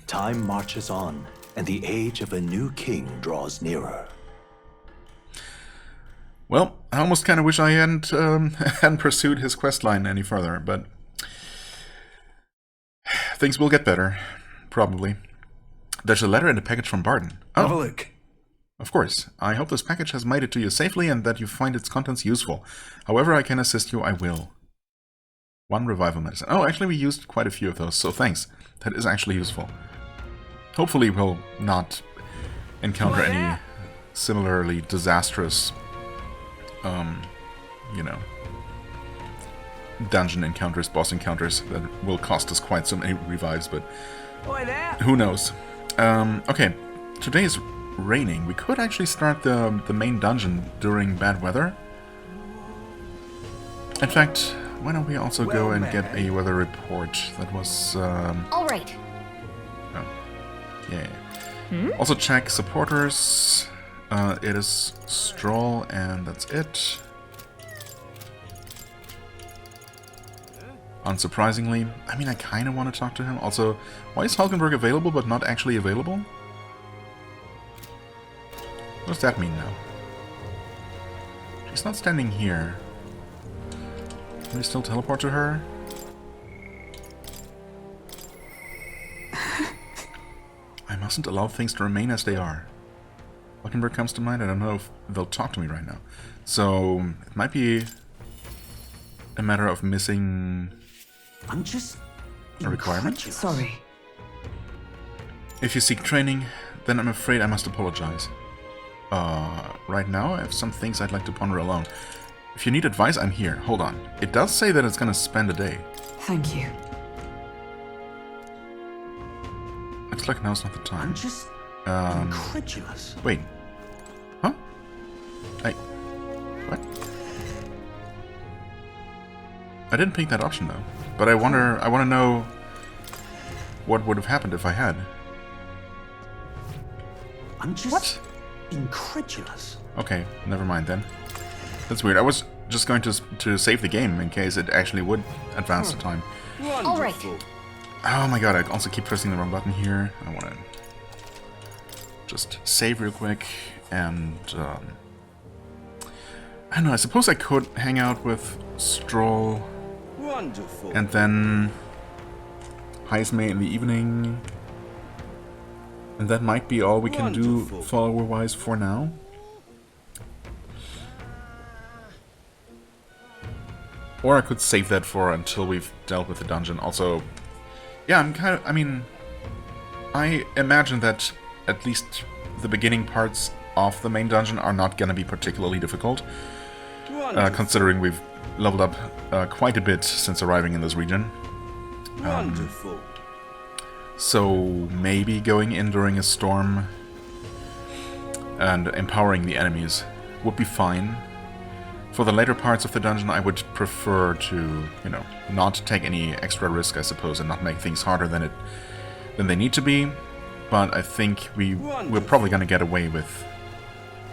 Time marches on, and the age of a new king draws nearer. Well, I almost kind of wish I hadn't pursued his questline any further, but things will get better, probably. There's a letter in the package from Barton. Oh, have a look. Of course. I hope this package has made it to you safely and that you find its contents useful. However I can assist you, I will. 1 revival medicine. Oh, actually we used quite a few of those, so thanks. That is actually useful. Hopefully we'll not encounter any similarly disastrous, you know, dungeon encounters, boss encounters that will cost us quite so many revives, but who knows. Okay, today is raining. We could actually start the main dungeon during bad weather. In fact, why don't we also go and get a weather report? That was... All right. Oh, yeah. Also check supporters. It is Stroll, and that's it. Unsurprisingly. I mean, I kind of want to talk to him. Also, why is Hulkenberg available but not actually available? What does that mean now? She's not standing here. Can we still teleport to her? I mustn't allow things to remain as they are. Hulkenberg comes to mind. I don't know if they'll talk to me right now. So, it might be a matter of missing I'm just a requirement. Sorry. If you seek training, then I'm afraid I must apologize. Right now I have some things I'd like to ponder alone. If you need advice, I'm here. Hold on. It does say that it's gonna spend a day. Thank you. Looks like now's not the time. I'm just incredulous. Wait. Huh? What? I didn't pick that option though. But I wanna know what would have happened if I had. I'm just incredulous. Okay, never mind then. That's weird. I was just going to save the game in case it actually would advance the time. All right. Oh my god, I also keep pressing the wrong button here. I want to just save real quick and... I don't know, I suppose I could hang out with Stroll Wonderful. and then Heismay in the evening. And that might be all we can do follower-wise for now. Or I could save that for until we've dealt with the dungeon. Also, yeah, I mean, I imagine that at least the beginning parts of the main dungeon are not gonna be particularly difficult. Considering we've leveled up quite a bit since arriving in this region. Wonderful. So maybe going in during a storm and empowering the enemies would be fine. For the later parts of the dungeon, I would prefer to, you know, not take any extra risk, I suppose, and not make things harder than they need to be. But I think we're probably gonna get away with,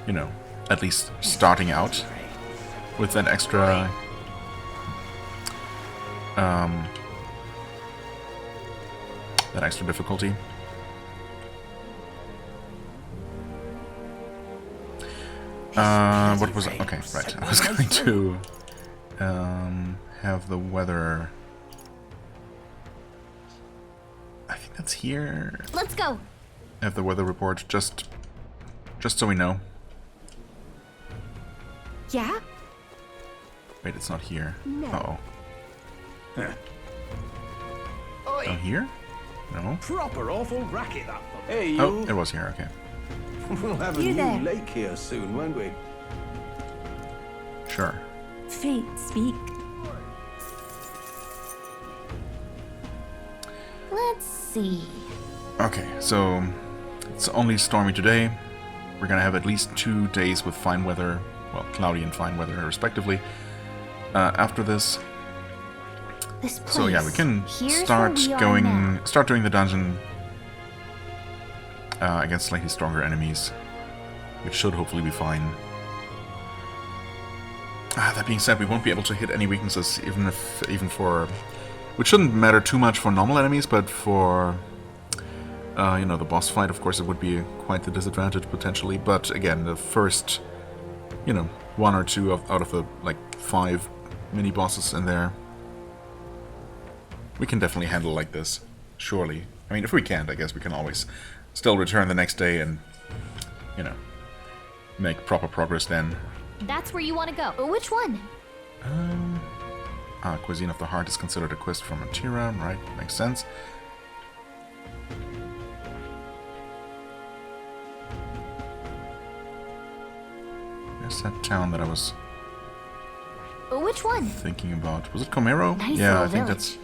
you know, at least starting out with that extra difficulty. What was it? Okay, right. I was going to have the weather. I think that's here. Let's go. Have the weather report just so we know. Yeah? Wait, it's not here. No. Uh-oh. Oh, here? No. Proper awful racket, that one. Hey, you. Oh, it was here, okay. We'll have a You new there. lake here soon, won't we? Sure. Fate speak. Let's see. Okay, so it's only stormy today. We're gonna have at least 2 days with fine weather, well, cloudy and fine weather respectively, after this. This place. So yeah, we can Here's start where we are now. start doing the dungeon against slightly stronger enemies, which should hopefully be fine. That being said, we won't be able to hit any weaknesses, even for, which shouldn't matter too much for normal enemies, but for you know, the boss fight, of course, it would be quite the disadvantage potentially. But again, the first, you know, 1 or 2 out of the like 5 mini bosses in there, we can definitely handle like this, surely. I mean, if we can't, I guess we can always still return the next day and, you know, make proper progress then. That's where you want to go. Which one? Cuisine of the Heart is considered a quest from Atira, right? Makes sense. There's that town that I was Which one? thinking about. Was it Comero? Nice Yeah, I little think village.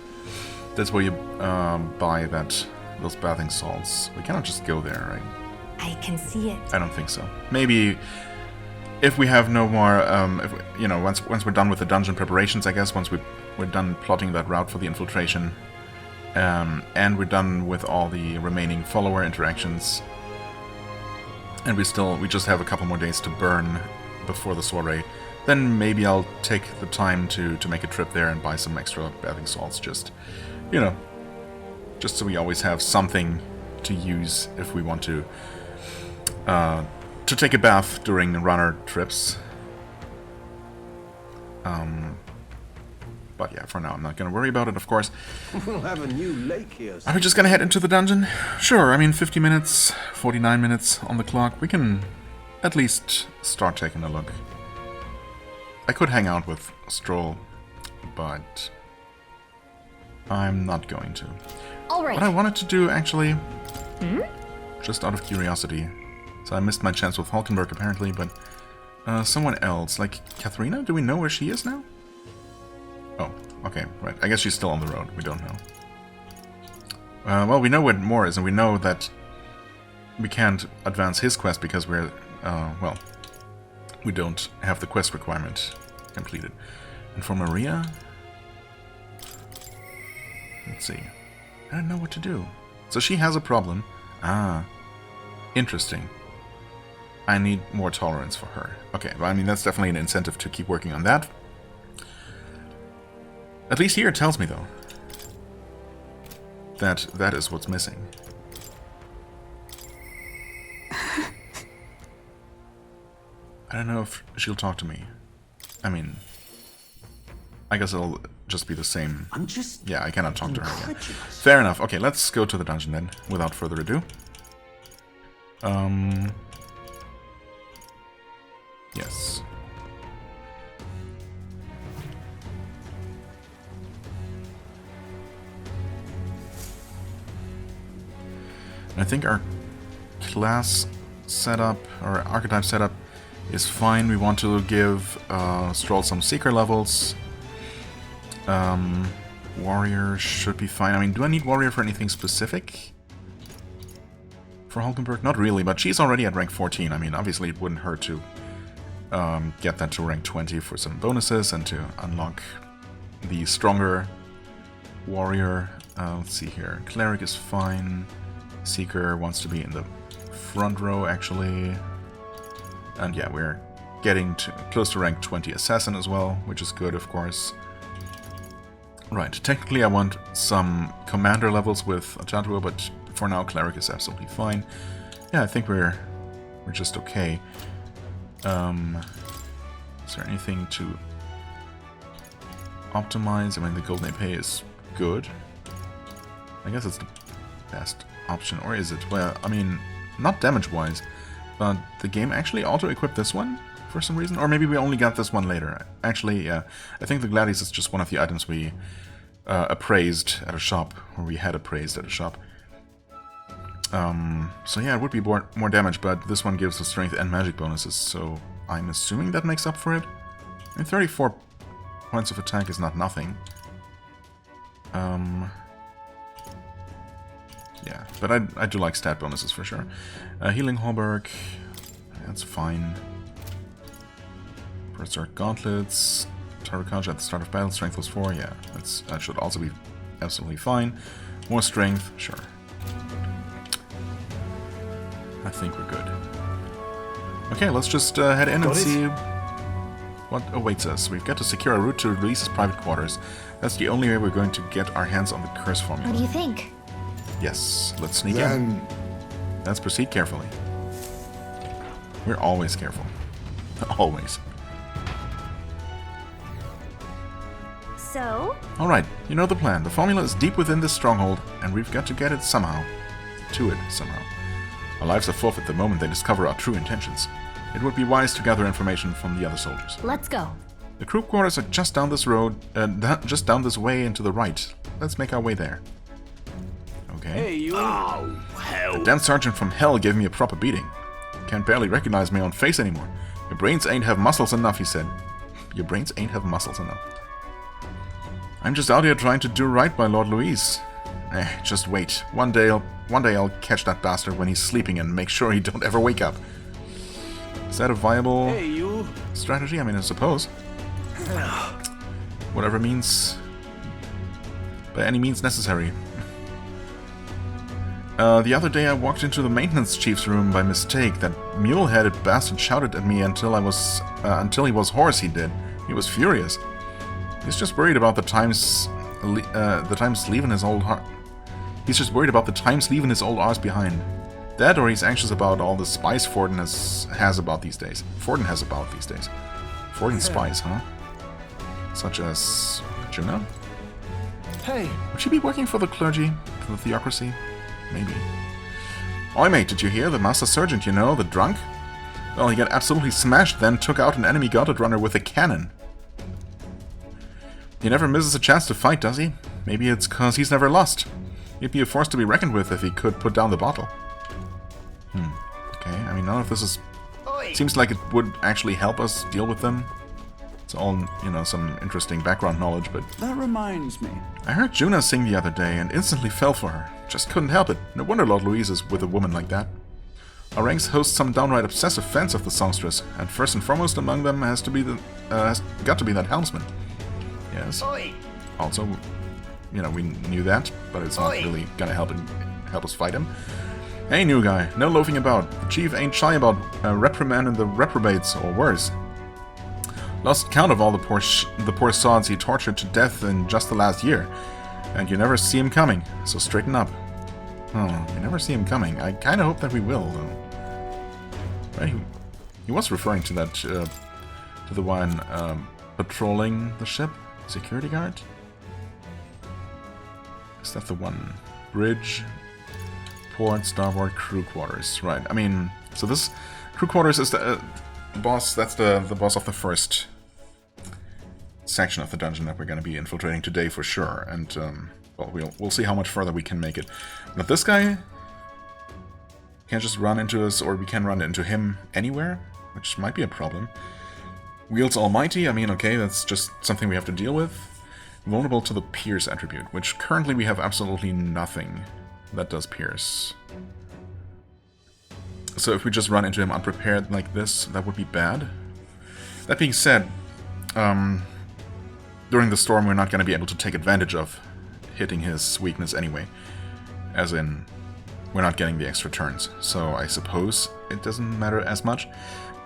that's where you buy those bathing salts. We cannot just go there, right? I can see it. I don't think so. Maybe if we have no more, if you know, once we're done with the dungeon preparations, I guess, once we're done plotting that route for the infiltration, and we're done with all the remaining follower interactions, and we just have a couple more days to burn before the soiree, then maybe I'll take the time to make a trip there and buy some extra bathing salts, just, you know, just so we always have something to use if we want to take a bath during runner trips. But yeah, for now I'm not gonna worry about it, of course. We'll have a new lake here Are soon. we just gonna head into the dungeon? Sure, I mean 50 minutes, 49 minutes on the clock. We can at least start taking a look. I could hang out with Stroll, but I'm not going to. All right. What I wanted to do, actually, just out of curiosity, so I missed my chance with Hulkenberg apparently, but someone else, like Katharina, do we know where she is now? Oh, okay, right. I guess she's still on the road. We don't know. Well, we know where Moore is, and we know that we can't advance his quest because we're, well, we don't have the quest requirement completed. And for Maria, let's see. I don't know what to do. So she has a problem. Ah, interesting. I need more tolerance for her. Okay, well, I mean, that's definitely an incentive to keep working on that. At least here it tells me, though, that that is what's missing. I don't know if she'll talk to me. I mean, I guess it'll just be the same. I'm just Yeah, I cannot talk to her again. incredulous. Fair enough. Okay, let's go to the dungeon then, without further ado. Yes. I think our class setup, or archetype setup, is fine. We want to give Stroll some seeker levels. Warrior should be fine. I mean, do I need warrior for anything specific? For Hulkenberg? Not really, but she's already at rank 14. I mean, obviously it wouldn't hurt to get that to rank 20 for some bonuses and to unlock the stronger warrior. Let's see here. Cleric is fine. Seeker wants to be in the front row, actually. And yeah, we're getting close to rank 20 assassin as well, which is good, of course. Right, technically I want some commander levels with Atlus, but for now cleric is absolutely fine. Yeah, I think we're just okay. Is there anything to optimize? I mean, the golden AP is good. I guess it's the best option, or is it? Well, I mean, not damage-wise, but the game actually auto-equipped this one for some reason, or maybe we only got this one later. Actually, yeah, I think the Gladius is just one of the items we appraised at a shop, or we had appraised at a shop. So yeah, it would be more damage, but this one gives us strength and magic bonuses, so I'm assuming that makes up for it. I mean, 34 points of attack is not nothing. Yeah, but I do like stat bonuses for sure. Healing Hallberg, that's fine. Berserk Gauntlets, Tarakaja at the start of battle, strength was 4, yeah, that should also be absolutely fine. More strength, sure. I think we're good. Okay, let's just head in and see what awaits us. We've got to secure a route to Luis's private quarters. That's the only way we're going to get our hands on the curse formula. What do you think? Yes, let's sneak in. Let's proceed carefully. We're always careful. Always. So? Alright, you know the plan. The formula is deep within this stronghold, and we've got to get it somehow. To it, somehow. Our lives are forfeit the moment they discover our true intentions. It would be wise to gather information from the other soldiers. Let's go. The crew quarters are just down this road, just down this way and to the right. Let's make our way there. Okay. Hey, you. Oh, hell. The damn sergeant from hell gave me a proper beating. Can't barely recognize my own face anymore. Your brains ain't have muscles enough, he said. Your brains ain't have muscles enough. I'm just out here trying to do right by Lord Louis. Just wait. One day I'll catch that bastard when he's sleeping and make sure he don't ever wake up. Is that a viable strategy? I mean, I suppose. Whatever means... by any means necessary. The other day I walked into the maintenance chief's room by mistake. That mule-headed bastard shouted at me until he was hoarse, he did. He was furious. He's just worried about the times leaving his old heart. He's just worried about the times leaving his old arse behind. That, or he's anxious about all the spies Forden has about these days. Forden spies, huh? Such as Juna? Hey! Would she be working for the clergy? For the theocracy? Maybe. Oi mate, did you hear? The master sergeant, you know, the drunk? Well, he got absolutely smashed, then took out an enemy gauntlet runner with a cannon. He never misses a chance to fight, does he? Maybe it's cause he's never lost. He'd be a force to be reckoned with if he could put down the bottle. Okay, I mean, none of this is... seems like it would actually help us deal with them. It's all, you know, some interesting background knowledge, but... That reminds me. I heard Juna sing the other day and instantly fell for her. Just couldn't help it. No wonder Lord Louise is with a woman like that. Our ranks host some downright obsessive fans of the songstress, and first and foremost among them has got to be that helmsman. Yes. Also, you know, we knew that, but it's not really gonna help us fight him. Hey, new guy, no loafing about. The chief ain't shy about reprimanding the reprobates, or worse. Lost count of all the poor sods he tortured to death in just the last year. And you never see him coming, so straighten up. Oh, you never see him coming. I kinda hope that we will, though. Right, he was referring to that, to the one, patrolling the ship? Security guard? Is that the one? Bridge, port, starboard, crew quarters. Right, I mean, so this crew quarters is the boss, that's the boss of the first section of the dungeon that we're going to be infiltrating today for sure. And, well, we'll see how much further we can make it. But this guy can't just run into us, or we can run into him anywhere, which might be a problem. Wields Almighty, I mean, okay, that's just something we have to deal with. Vulnerable to the Pierce attribute, which currently we have absolutely nothing that does Pierce. So if we just run into him unprepared like this, that would be bad. That being said, during the storm we're not going to be able to take advantage of hitting his weakness anyway. As in, we're not getting the extra turns. So I suppose it doesn't matter as much.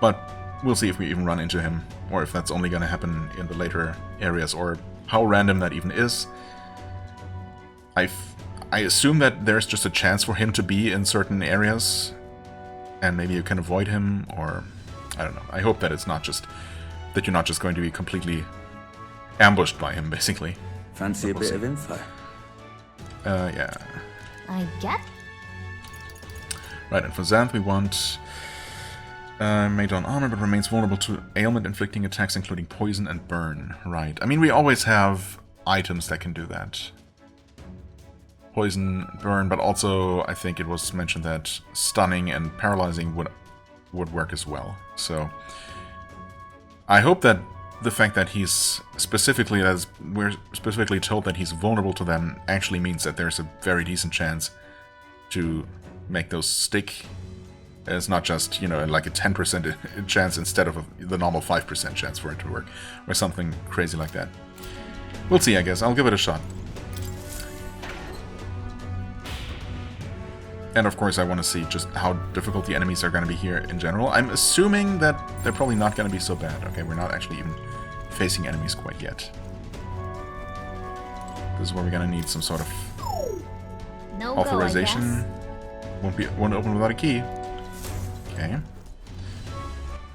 But we'll see if we even run into him, or if that's only going to happen in the later areas, or how random that even is. I assume that there's just a chance for him to be in certain areas, and maybe you can avoid him, or I don't know. I hope that it's not just that you're not just going to be completely ambushed by him, basically. Fancy a bit of info? Yeah. I get. Right, and for Xanth we want made on armor, but remains vulnerable to ailment inflicting attacks, including poison and burn. Right. I mean, we always have items that can do that. Poison, burn, but also I think it was mentioned that stunning and paralyzing would work as well. So I hope that the fact that he's specifically, as we're specifically told that he's vulnerable to them, actually means that there's a very decent chance to make those stick. It's not just, you know, like a 10% chance instead of the normal 5% chance for it to work, or something crazy like that. We'll see, I guess. I'll give it a shot. And of course I want to see just how difficult the enemies are going to be here in general. I'm assuming that they're probably not going to be so bad. Okay, we're not actually even facing enemies quite yet. This is where we're going to need some sort of No authorization. Won't open without a key. Okay.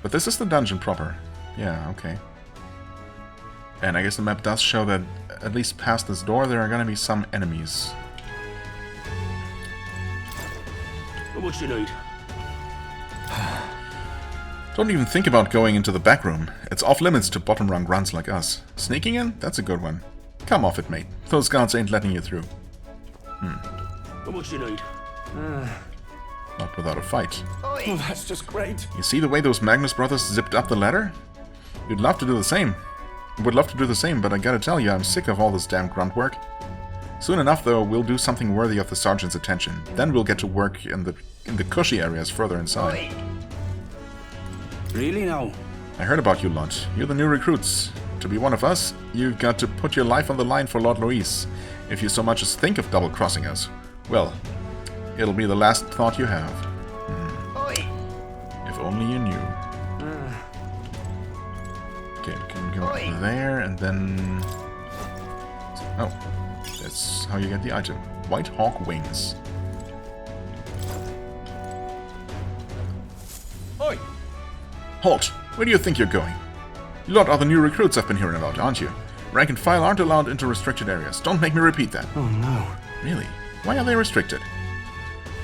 But this is the dungeon proper. Yeah, okay. And I guess the map does show that at least past this door there are going to be some enemies. How much you need? Don't even think about going into the back room. It's off limits to bottom rung runs like us. Sneaking in? That's a good one. Come off it, mate. Those guards ain't letting you through. How much you need? Not without a fight. Oh, that's just great. You see the way those Magnus brothers zipped up the ladder? You'd love to do the same. Would love to do the same, but I gotta tell you, I'm sick of all this damn grunt work. Soon enough, though, we'll do something worthy of the sergeant's attention. Then we'll get to work in the cushy areas further inside. Really now? I heard about you lot. You're the new recruits. To be one of us, you've got to put your life on the line for Lord Louis. If you so much as think of double-crossing us, well, it'll be the last thought you have. If only you knew. Okay, we can go up there, and then... Oh, that's how you get the item. White Hawk Wings. Oi! Halt! Where do you think you're going? You lot are the new recruits I've been hearing about, aren't you? Rank and file aren't allowed into restricted areas. Don't make me repeat that. Oh no. Really? Why are they restricted?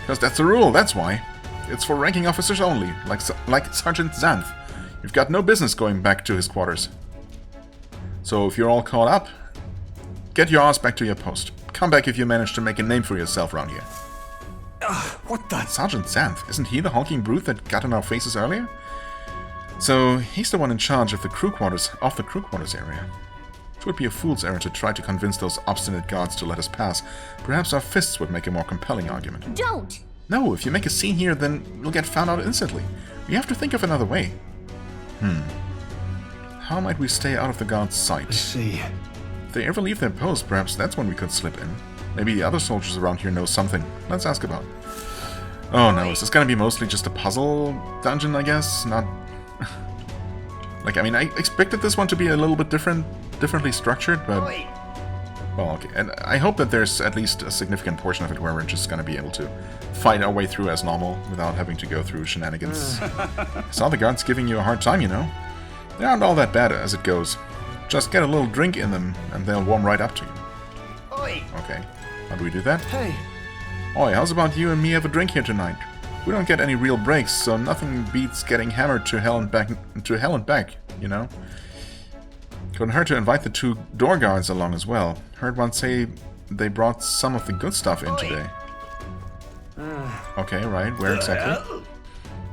Because that's the rule, that's why. It's for ranking officers only, like Sergeant Xanth. You've got no business going back to his quarters. So if you're all caught up, get your ass back to your post. Come back if you manage to make a name for yourself around here. What the? Sergeant Xanth, isn't he the hulking brute that got in our faces earlier? So he's the one in charge of the crew quarters area. It would be a fool's errand to try to convince those obstinate guards to let us pass. Perhaps our fists would make a more compelling argument. Don't! No, if you make a scene here, then we'll get found out instantly. We have to think of another way. How might we stay out of the guards' sight? I see. If they ever leave their post, perhaps that's when we could slip in. Maybe the other soldiers around here know something. Let's ask about it. Oh no, is this gonna be mostly just a puzzle dungeon, I guess? Not... like, I mean, I expected this one to be a little bit differently structured, but... Well, okay, and I hope that there's at least a significant portion of it where we're just gonna be able to fight our way through as normal without having to go through shenanigans. I saw the guards giving you a hard time, you know? They aren't all that bad as it goes. Just get a little drink in them, and they'll warm right up to you. Okay, how do we do that? Hey, Oi, how's about you and me have a drink here tonight? We don't get any real breaks, so nothing beats getting hammered to hell and back, you know? Couldn't hurt to invite the 2 door guards along as well. Heard one say they brought some of the good stuff in today. Okay, right, where exactly?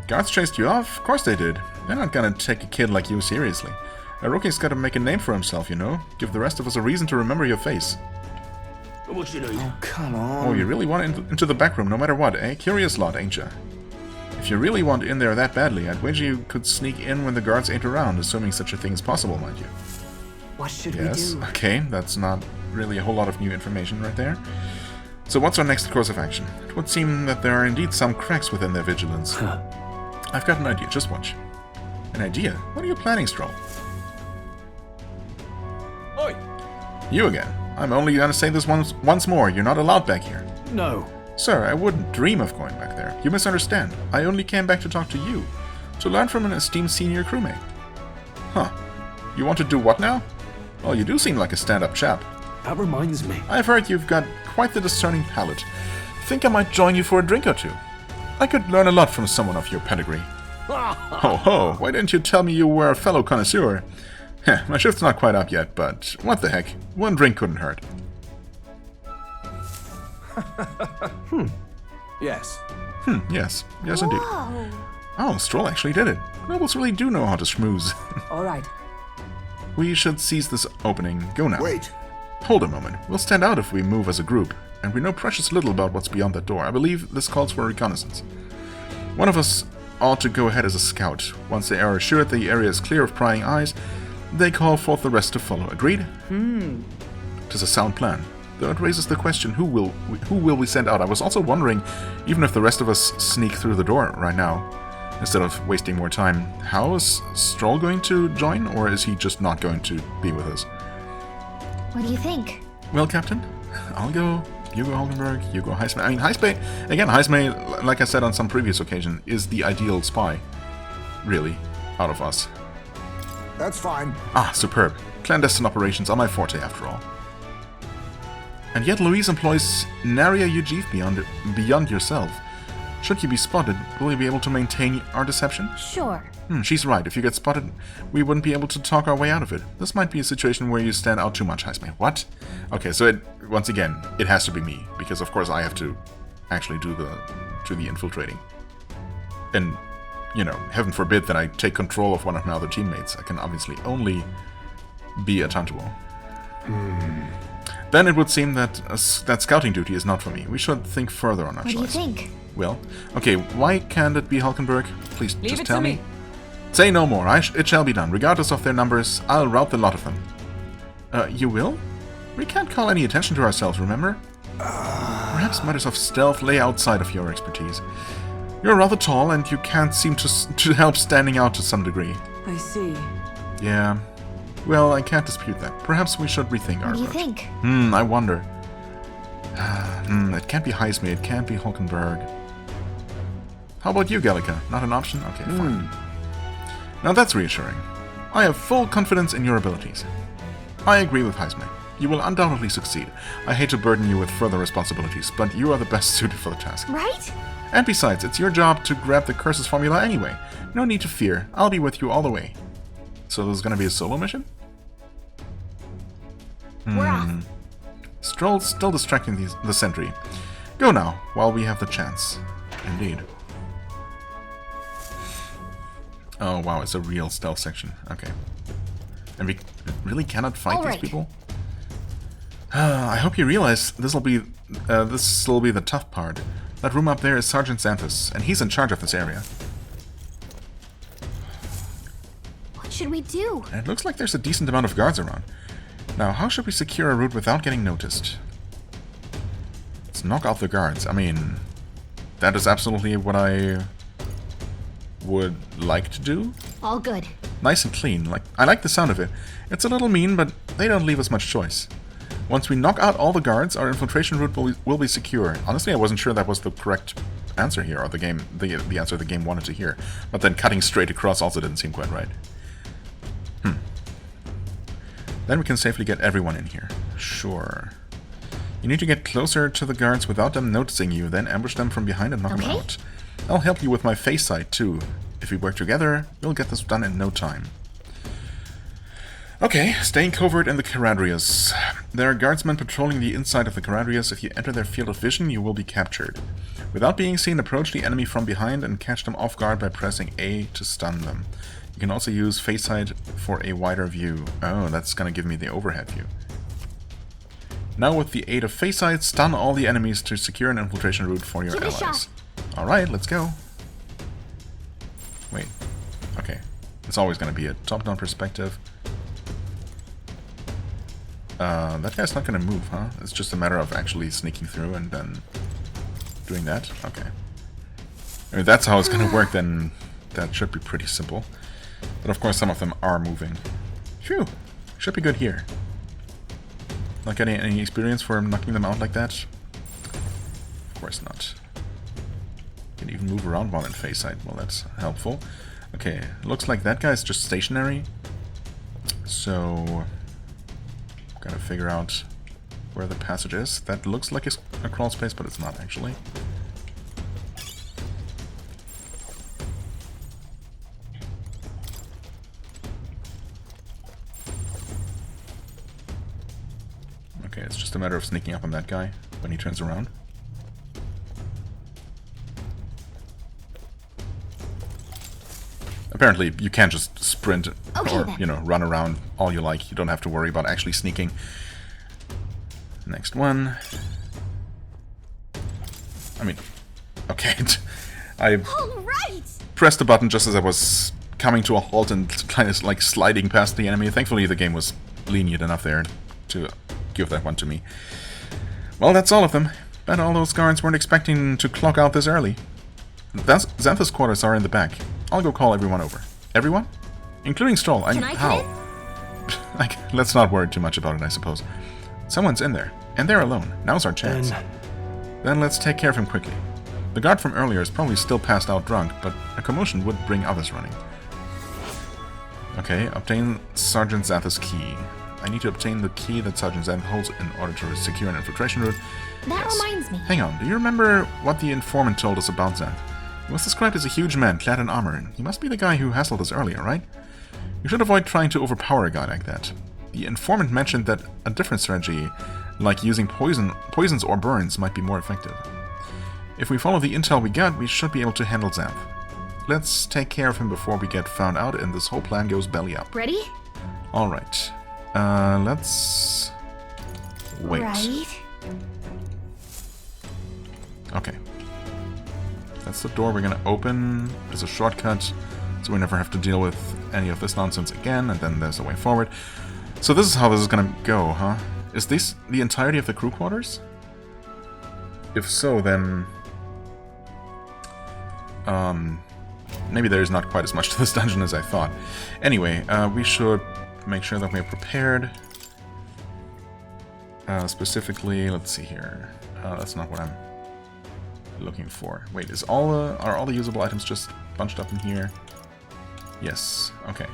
Guards chased you off? Of course they did. They're not gonna take a kid like you seriously. A rookie's gotta make a name for himself, you know? Give the rest of us a reason to remember your face. oh, come on. Oh, you really want into the back room no matter what, eh? Curious lot, ain't ya? If you really want in there that badly, I'd wager you could sneak in when the guards ain't around, assuming such a thing is possible, mind you. What should Yes, we do? okay, that's not really a whole lot of new information right there. So what's our next course of action? It would seem that there are indeed some cracks within their vigilance. I've got an idea, just watch. An idea? What are you planning, Stroll? Oi! You again. I'm only gonna say this once more, you're not allowed back here. No. Sir, I wouldn't dream of going back there. You misunderstand. I only came back to talk to you. To learn from an esteemed senior crewmate. Huh. You want to do what now? Well, you do seem like a stand-up chap. That reminds me. I've heard you've got quite the discerning palate. Think I might join you for a drink or two. I could learn a lot from someone of your pedigree. Ho ho, why didn't you tell me you were a fellow connoisseur? Heh, my shift's not quite up yet, but what the heck. One drink couldn't hurt. Yes. Yes. Yes, indeed. Whoa. Oh, Stroll actually did it. Nobles really do know how to schmooze. All right. We should seize this opening. Go now. Wait. Hold a moment. We'll stand out if we move as a group, and we know precious little about what's beyond that door. I believe this calls for reconnaissance. One of us ought to go ahead as a scout. Once they are assured the area is clear of prying eyes, they call forth the rest to follow. Agreed? 'Tis a sound plan. Though it raises the question, who will we send out? I was also wondering, even if the rest of us sneak through the door right now, instead of wasting more time, how is Stroll going to join, or is he just not going to be with us? What do you think? Well, Captain, I'll go. You go Hulkenberg, you go Heismay. I mean, Heismay, like I said on some previous occasion, is the ideal spy, really, out of us. That's fine. Ah, superb. Clandestine operations are my forte, after all. And yet Louise employs nary a UG beyond yourself. Should you be spotted, will you be able to maintain our deception? Sure. She's right. If you get spotted, we wouldn't be able to talk our way out of it. This might be a situation where you stand out too much, Heismay. What? Okay, so once again, it has to be me, because of course I have to actually do the infiltrating. And, you know, heaven forbid that I take control of one of my other teammates. I can obviously only be a Tantuo. Then it would seem that that scouting duty is not for me. We should think further on our What do you choice. think? Well, okay, why can't it be Hulkenberg? Please Leave just it tell to me. me. Say no more. It shall be done. Regardless of their numbers, I'll rout the lot of them. You will? We can't call any attention to ourselves, remember? Perhaps matters of stealth lay outside of your expertise. You're rather tall, and you can't seem to help standing out to some degree. I see. Yeah. Well, I can't dispute that. Perhaps we should rethink our What do you approach. think? I wonder. It can't be Heismay, it can't be Hulkenberg. How about you, Gallica? Not an option? Okay, fine. Now that's reassuring. I have full confidence in your abilities. I agree with Heismay. You will undoubtedly succeed. I hate to burden you with further responsibilities, but you are the best suited for the task. Right? And besides, it's your job to grab the Curses formula anyway. No need to fear. I'll be with you all the way. So this is going to be a solo mission? We're off. Stroll's still distracting the sentry. Go now, while we have the chance. Indeed. Oh wow, it's a real stealth section. Okay. And we really cannot fight these Alright. people? I hope you realize this'll be the tough part. That room up there is Sergeant Xanthus, and he's in charge of this area. What should we do? And it looks like there's a decent amount of guards around. Now, how should we secure a route without getting noticed? Let's knock out the guards. I mean, that is absolutely what I would like to do. All good. Nice and clean. Like, I like the sound of it. It's a little mean, but they don't leave us much choice. Once we knock out all the guards, our infiltration route will be secure. Honestly, I wasn't sure that was the correct answer here, or the answer the game wanted to hear. But then cutting straight across also didn't seem quite right. Then we can safely get everyone in here. Sure. You need to get closer to the guards without them noticing you, then ambush them from behind and knock them out. I'll help you with my face sight too. If we work together, we'll get this done in no time. Okay, staying covert in the Caradrius. There are guardsmen patrolling the inside of the Caradrius. If you enter their field of vision, you will be captured. Without being seen, approach the enemy from behind and catch them off guard by pressing A to stun them. You can also use face sight for a wider view. Oh, that's gonna give me the overhead view. Now with the aid of face sight, stun all the enemies to secure an infiltration route for your allies. Alright, let's go. Wait. Okay. It's always gonna be a top-down perspective. That guy's not gonna move, huh? It's just a matter of actually sneaking through and then doing that? Okay. If that's how it's gonna work, then that should be pretty simple. But of course some of them are moving. Phew! Should be good here. Not getting any experience for knocking them out like that? Of course not. Can even move around while in face sight. Well, that's helpful. Okay, looks like that guy's just stationary. So gotta figure out where the passage is. That looks like a crawl space, but it's not actually. Okay, it's just a matter of sneaking up on that guy when he turns around. Apparently, you can't just sprint or, you know, run around all you like. You don't have to worry about actually sneaking. Next one. I mean, okay. I pressed the button just as I was coming to a halt and kind of like sliding past the enemy. Thankfully, the game was lenient enough there to give that one to me. Well, that's all of them. Bet all those guards weren't expecting to clock out this early. Xanthus' quarters are in the back. I'll go call everyone over. Everyone? Including Stroll. I mean, how? Let's not worry too much about it, I suppose. Someone's in there, and they're alone. Now's our chance. Then let's take care of him quickly. The guard from earlier is probably still passed out drunk, but a commotion would bring others running. Okay, obtain Sergeant Xanthus' key. I need to obtain the key that Sergeant Xanth holds in order to secure an infiltration route. That reminds me. Hang on, do you remember what the informant told us about Xanth? He was described as a huge man, clad in armor. He must be the guy who hassled us earlier, right? You should avoid trying to overpower a guy like that. The informant mentioned that a different strategy, like using poisons or burns, might be more effective. If we follow the intel we got, we should be able to handle Xanth. Let's take care of him before we get found out and this whole plan goes belly up. Ready? Alright. Let's wait. Right. Okay. That's the door we're gonna open. There's a shortcut, so we never have to deal with any of this nonsense again, and then there's a way forward. So this is how this is gonna go, huh? Is this the entirety of the crew quarters? If so, then maybe there's not quite as much to this dungeon as I thought. Anyway, we should make sure that we're prepared. Specifically, let's see here. That's not what I'm looking for. Wait, are all the usable items just bunched up in here? Yes. Okay.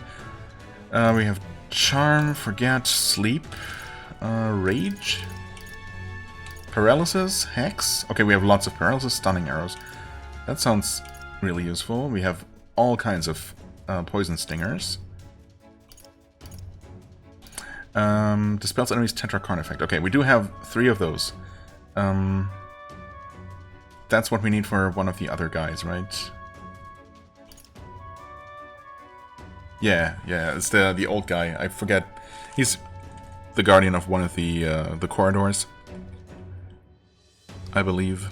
We have charm, forget, sleep, rage, paralysis, hex. Okay, we have lots of paralysis, stunning arrows. That sounds really useful. We have all kinds of poison stingers. Dispels enemies tetracarn effect. Okay, we do have 3 of those. That's what we need for one of the other guys, right? Yeah, it's the old guy. I forget. He's the guardian of one of the corridors, I believe.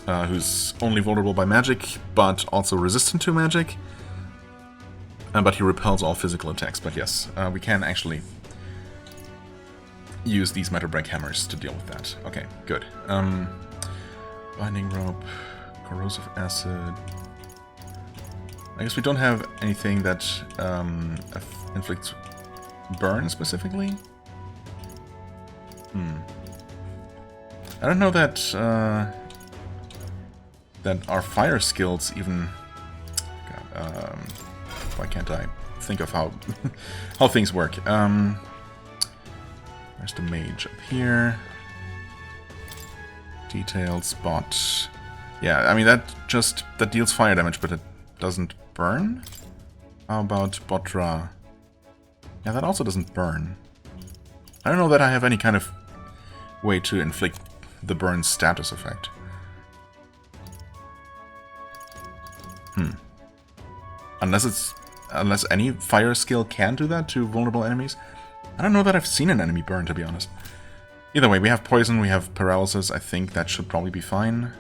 Who's only vulnerable by magic, but also resistant to magic. But he repels all physical attacks. But yes, we can actually use these metal break hammers to deal with that. Okay, good. Binding rope, corrosive acid. I guess we don't have anything that inflicts burn specifically. I don't know that that our fire skills even. God, why can't I think of how how things work? Where's the mage? Up here. Detailed spot. Yeah, I mean that deals fire damage, but it doesn't burn. How about Botra? Yeah, that also doesn't burn. I don't know that I have any kind of way to inflict the burn status effect. Unless any fire skill can do that to vulnerable enemies. I don't know that I've seen an enemy burn, to be honest. Either way, we have poison, we have paralysis. I think that should probably be fine.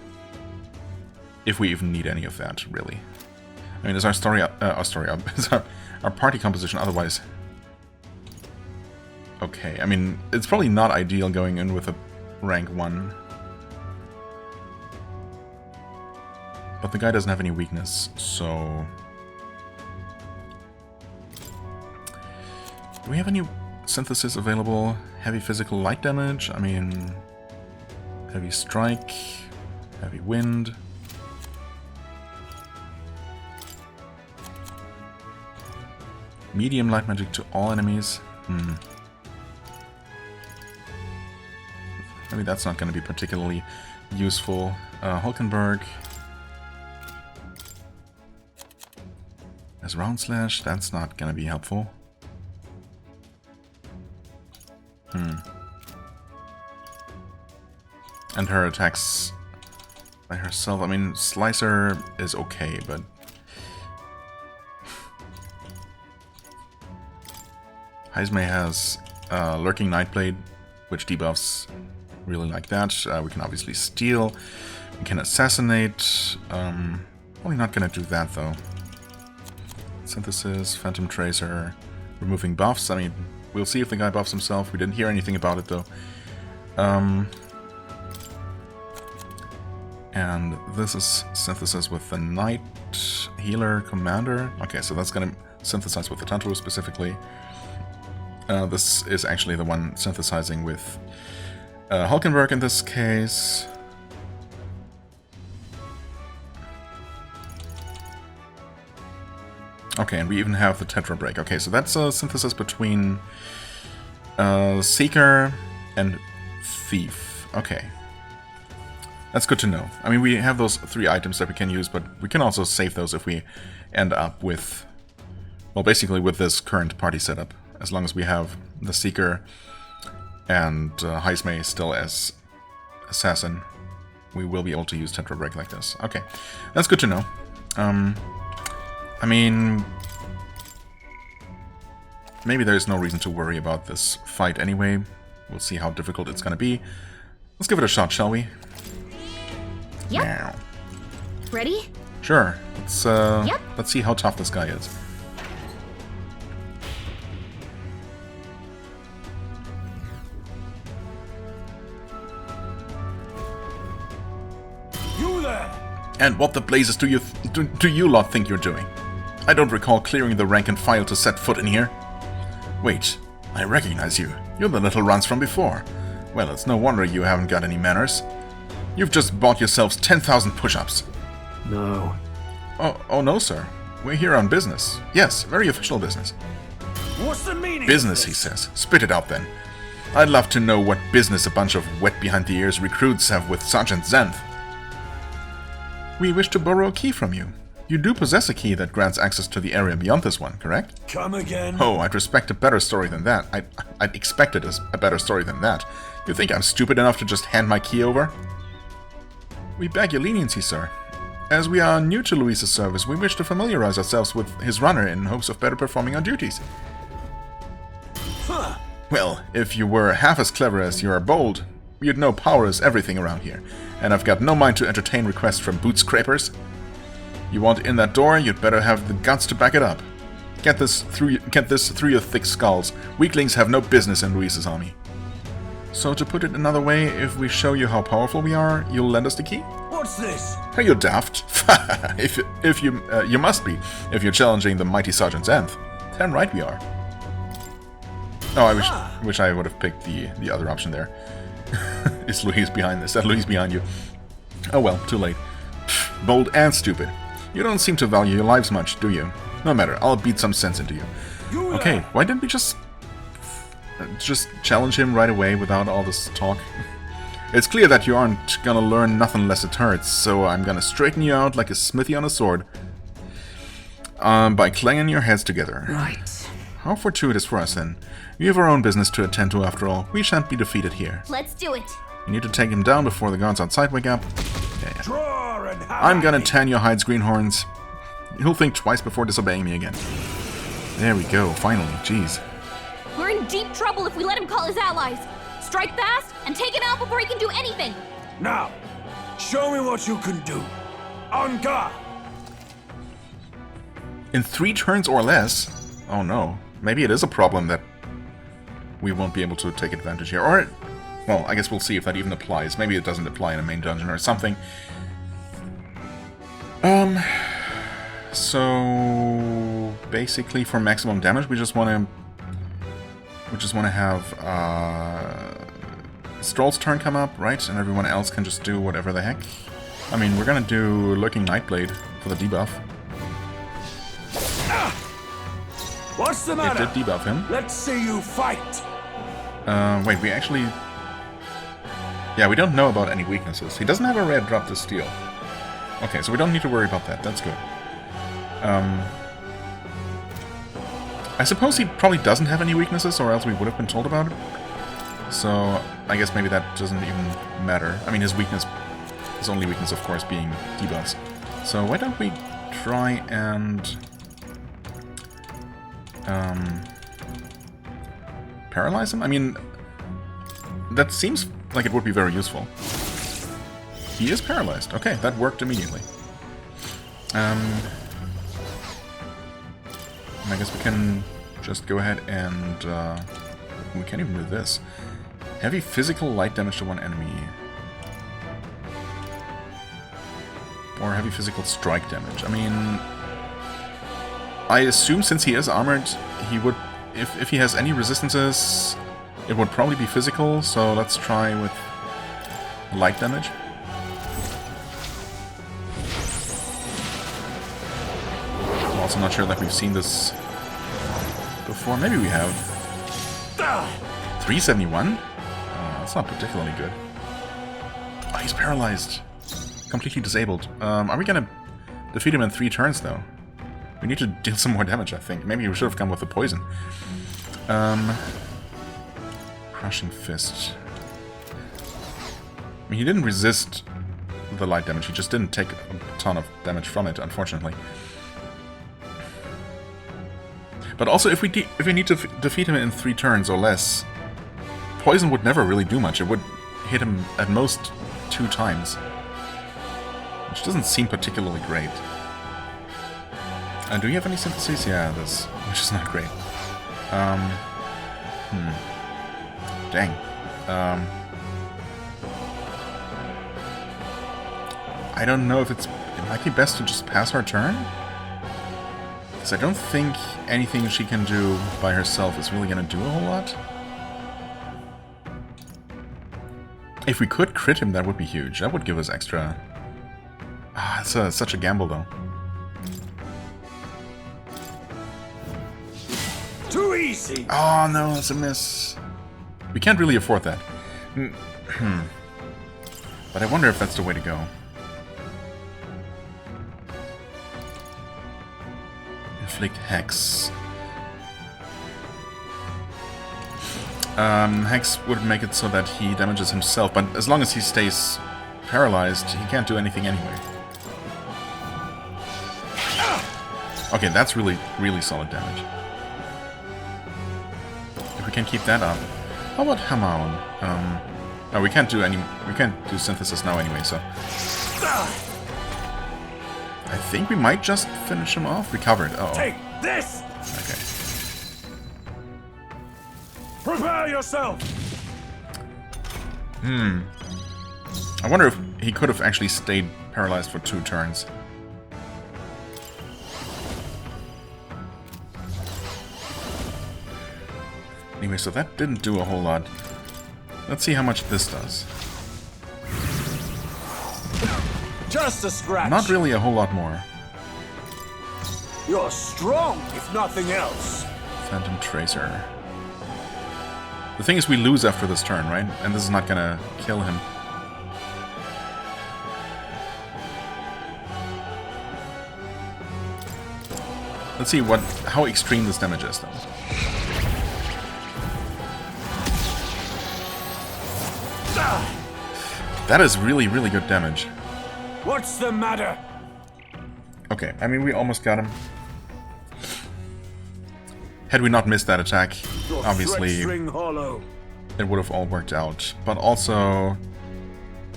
If we even need any of that, really. I mean, is our story is our party composition otherwise okay? I mean, it's probably not ideal going in with a rank 1. But the guy doesn't have any weakness, so... Do we have any synthesis available? Heavy physical light damage? I mean... Heavy strike... Heavy wind... Medium light magic to all enemies? Maybe that's not going to be particularly useful. Hulkenberg... As round slash, that's not going to be helpful. And her attacks by herself, I mean, Slicer is okay, but... Heismay has Lurking Nightblade, which debuffs really like that. We can obviously steal. We can assassinate. Probably not going to do that, though. Synthesis, Phantom Tracer, removing buffs. I mean, we'll see if the guy buffs himself. We didn't hear anything about it, though. And this is synthesis with the Night Healer Commander. Okay, so that's going to synthesize with the Tantaru specifically. This is actually the one synthesizing with Hulkenberg in this case. Okay, and we even have the Tetra Break. Okay, so that's a synthesis between Seeker and Thief. Okay. That's good to know. I mean, we have those 3 items that we can use, but we can also save those if we end up with... Well, basically with this current party setup. As long as we have the Seeker and Heismay still as Assassin, we will be able to use Tetra Break like this. Okay, that's good to know. I mean... Maybe there's no reason to worry about this fight anyway. We'll see how difficult it's gonna be. Let's give it a shot, shall we? Yep. Now. Ready? Sure. Let's see how tough this guy is. You there! And what the blazes do you lot think you're doing? I don't recall clearing the rank and file to set foot in here. Wait, I recognize you. You're the little runs from before. Well, it's no wonder you haven't got any manners. You've just bought yourselves 10,000 push-ups. No. Oh no, sir. We're here on business. Yes, very official business. What's the meaning? Business, he says. Spit it out then. I'd love to know what business a bunch of wet-behind-the-ears recruits have with Sergeant Zenth. We wish to borrow a key from you. You do possess a key that grants access to the area beyond this one, correct? Come again? Oh, I'd expect a better story than that. I'd expected a better story than that. You think I'm stupid enough to just hand my key over? We beg your leniency, sir. As we are new to Luis's service, we wish to familiarize ourselves with his runner in hopes of better performing our duties. Huh. Well, if you were half as clever as you are bold, you'd know power is everything around here, and I've got no mind to entertain requests from boot scrapers. You want in that door, you'd better have the guts to back it up. Get this through your thick skulls. Weaklings have no business in Luis's army. So to put it another way, if we show you how powerful we are, you'll lend us the key? What What's this? Are you daft? if you must be, if you're challenging the mighty Sergeant Zenth. Damn right we are. Oh, I wish I would have picked the other option there. Is Louise behind this? Is that Louise behind you? Oh well, too late. Pfft, bold and stupid. You don't seem to value your lives much, do you? No matter, I'll beat some sense into you. Okay, why didn't we just challenge him right away without all this talk? It's clear that you aren't gonna learn nothing unless it hurts, so I'm gonna straighten you out like a smithy on a sword. By clanging your heads together. Right. How fortuitous for us, then. We have our own business to attend to, after all. We shan't be defeated here. Let's do it. You need to take him down before the guards outside wake up. Yeah. Draw and I'm gonna tan your hides, greenhorns. He'll think twice before disobeying me again. There we go, finally. Jeez. We're in deep trouble if we let him call his allies. Strike fast and take him out before he can do anything. Now, show me what you can do. On guard. In 3 turns or less? Oh no. Maybe it is a problem that we won't be able to take advantage here. Or, well, I guess we'll see if that even applies. Maybe it doesn't apply in a main dungeon or something. So basically for maximum damage we just wanna have Stroll's turn come up, right? And everyone else can just do whatever the heck. I mean, we're gonna do Lurking Nightblade for the debuff. What's the It matter? did debuff him. Let's see you fight. Wait, we actually... Yeah, we don't know about any weaknesses. He doesn't have a red drop to steal. Okay, so we don't need to worry about that. That's good. I suppose he probably doesn't have any weaknesses, or else we would have been told about it. So, I guess maybe that doesn't even matter. I mean, his only weakness, of course, being debuffs. So why don't we try and... paralyze him? I mean, that seems like it would be very useful. He is paralyzed. Okay, that worked immediately. And I guess we can just go ahead and... we can't even do this. Heavy physical light damage to one enemy. Or heavy physical strike damage. I mean... I assume since he is armored, he would... If he has any resistances, it would probably be physical, so let's try with light damage. I'm also not sure that we've seen this before. Maybe we have. 371? That's not particularly good. Oh, he's paralyzed. Completely disabled. Are we gonna defeat him in 3 turns, though? We need to deal some more damage, I think. Maybe we should have come with the poison. Crushing Fist. I mean, he didn't resist the light damage. He just didn't take a ton of damage from it, unfortunately. But also, if we need to defeat him in 3 turns or less, poison would never really do much. It would hit him at most 2 times. Which doesn't seem particularly great. Do you have any syntheses? Yeah, this, which is not great. Dang. I don't know if it might be best to just pass her turn? Because I don't think anything she can do by herself is really going to do a whole lot. If we could crit him, that would be huge. That would give us extra... it's such a gamble, though. Too easy. Oh no, it's a miss. We can't really afford that. But I wonder if that's the way to go. Inflict Hex. Hex would make it so that he damages himself, but as long as he stays paralyzed, he can't do anything anyway. Okay, that's really, really solid damage. If we can keep that up. How about Hamon? No, we can't do synthesis now anyway, so... I think we might just finish him off. Recovered. Uh-oh. Take this. Okay. Prepare yourself. I wonder he could have actually stayed paralyzed for 2 turns. Anyway, so that didn't do a whole lot. Let's see how much this does. Just a scratch. Not really a whole lot more. You're strong, if nothing else. Phantom Tracer. The thing is, we lose after this turn, right? And this is not gonna kill him. Let's see how extreme this damage is, though. That is really, really good damage. What's the matter? Okay, I mean, we almost got him. Had we not missed that attack, Your obviously, threats ring hollow. it would have all worked out. But also,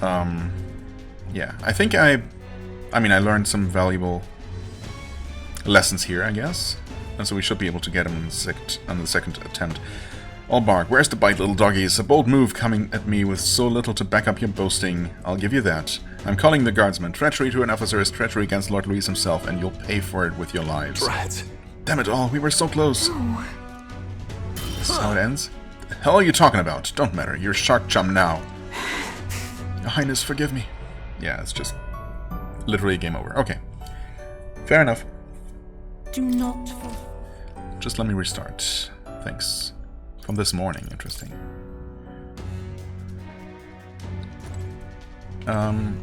yeah, I think I learned some valuable lessons here, I guess. And so we should be able to get him on the second attempt. All bark, where's the bite, little doggies? A bold move coming at me with so little to back up your boasting. I'll give you that. I'm calling the guardsman. Treachery to an officer is treachery against Lord Louis himself, and you'll pay for it with your lives. Drat. Damn it all, we were so close. This is how it ends? The hell are you talking about? Don't matter, you're shark chum now. Your Highness, forgive me. Yeah, it's just literally game over. Okay. Fair enough. Do not. Just let me restart. Thanks. From this morning, interesting.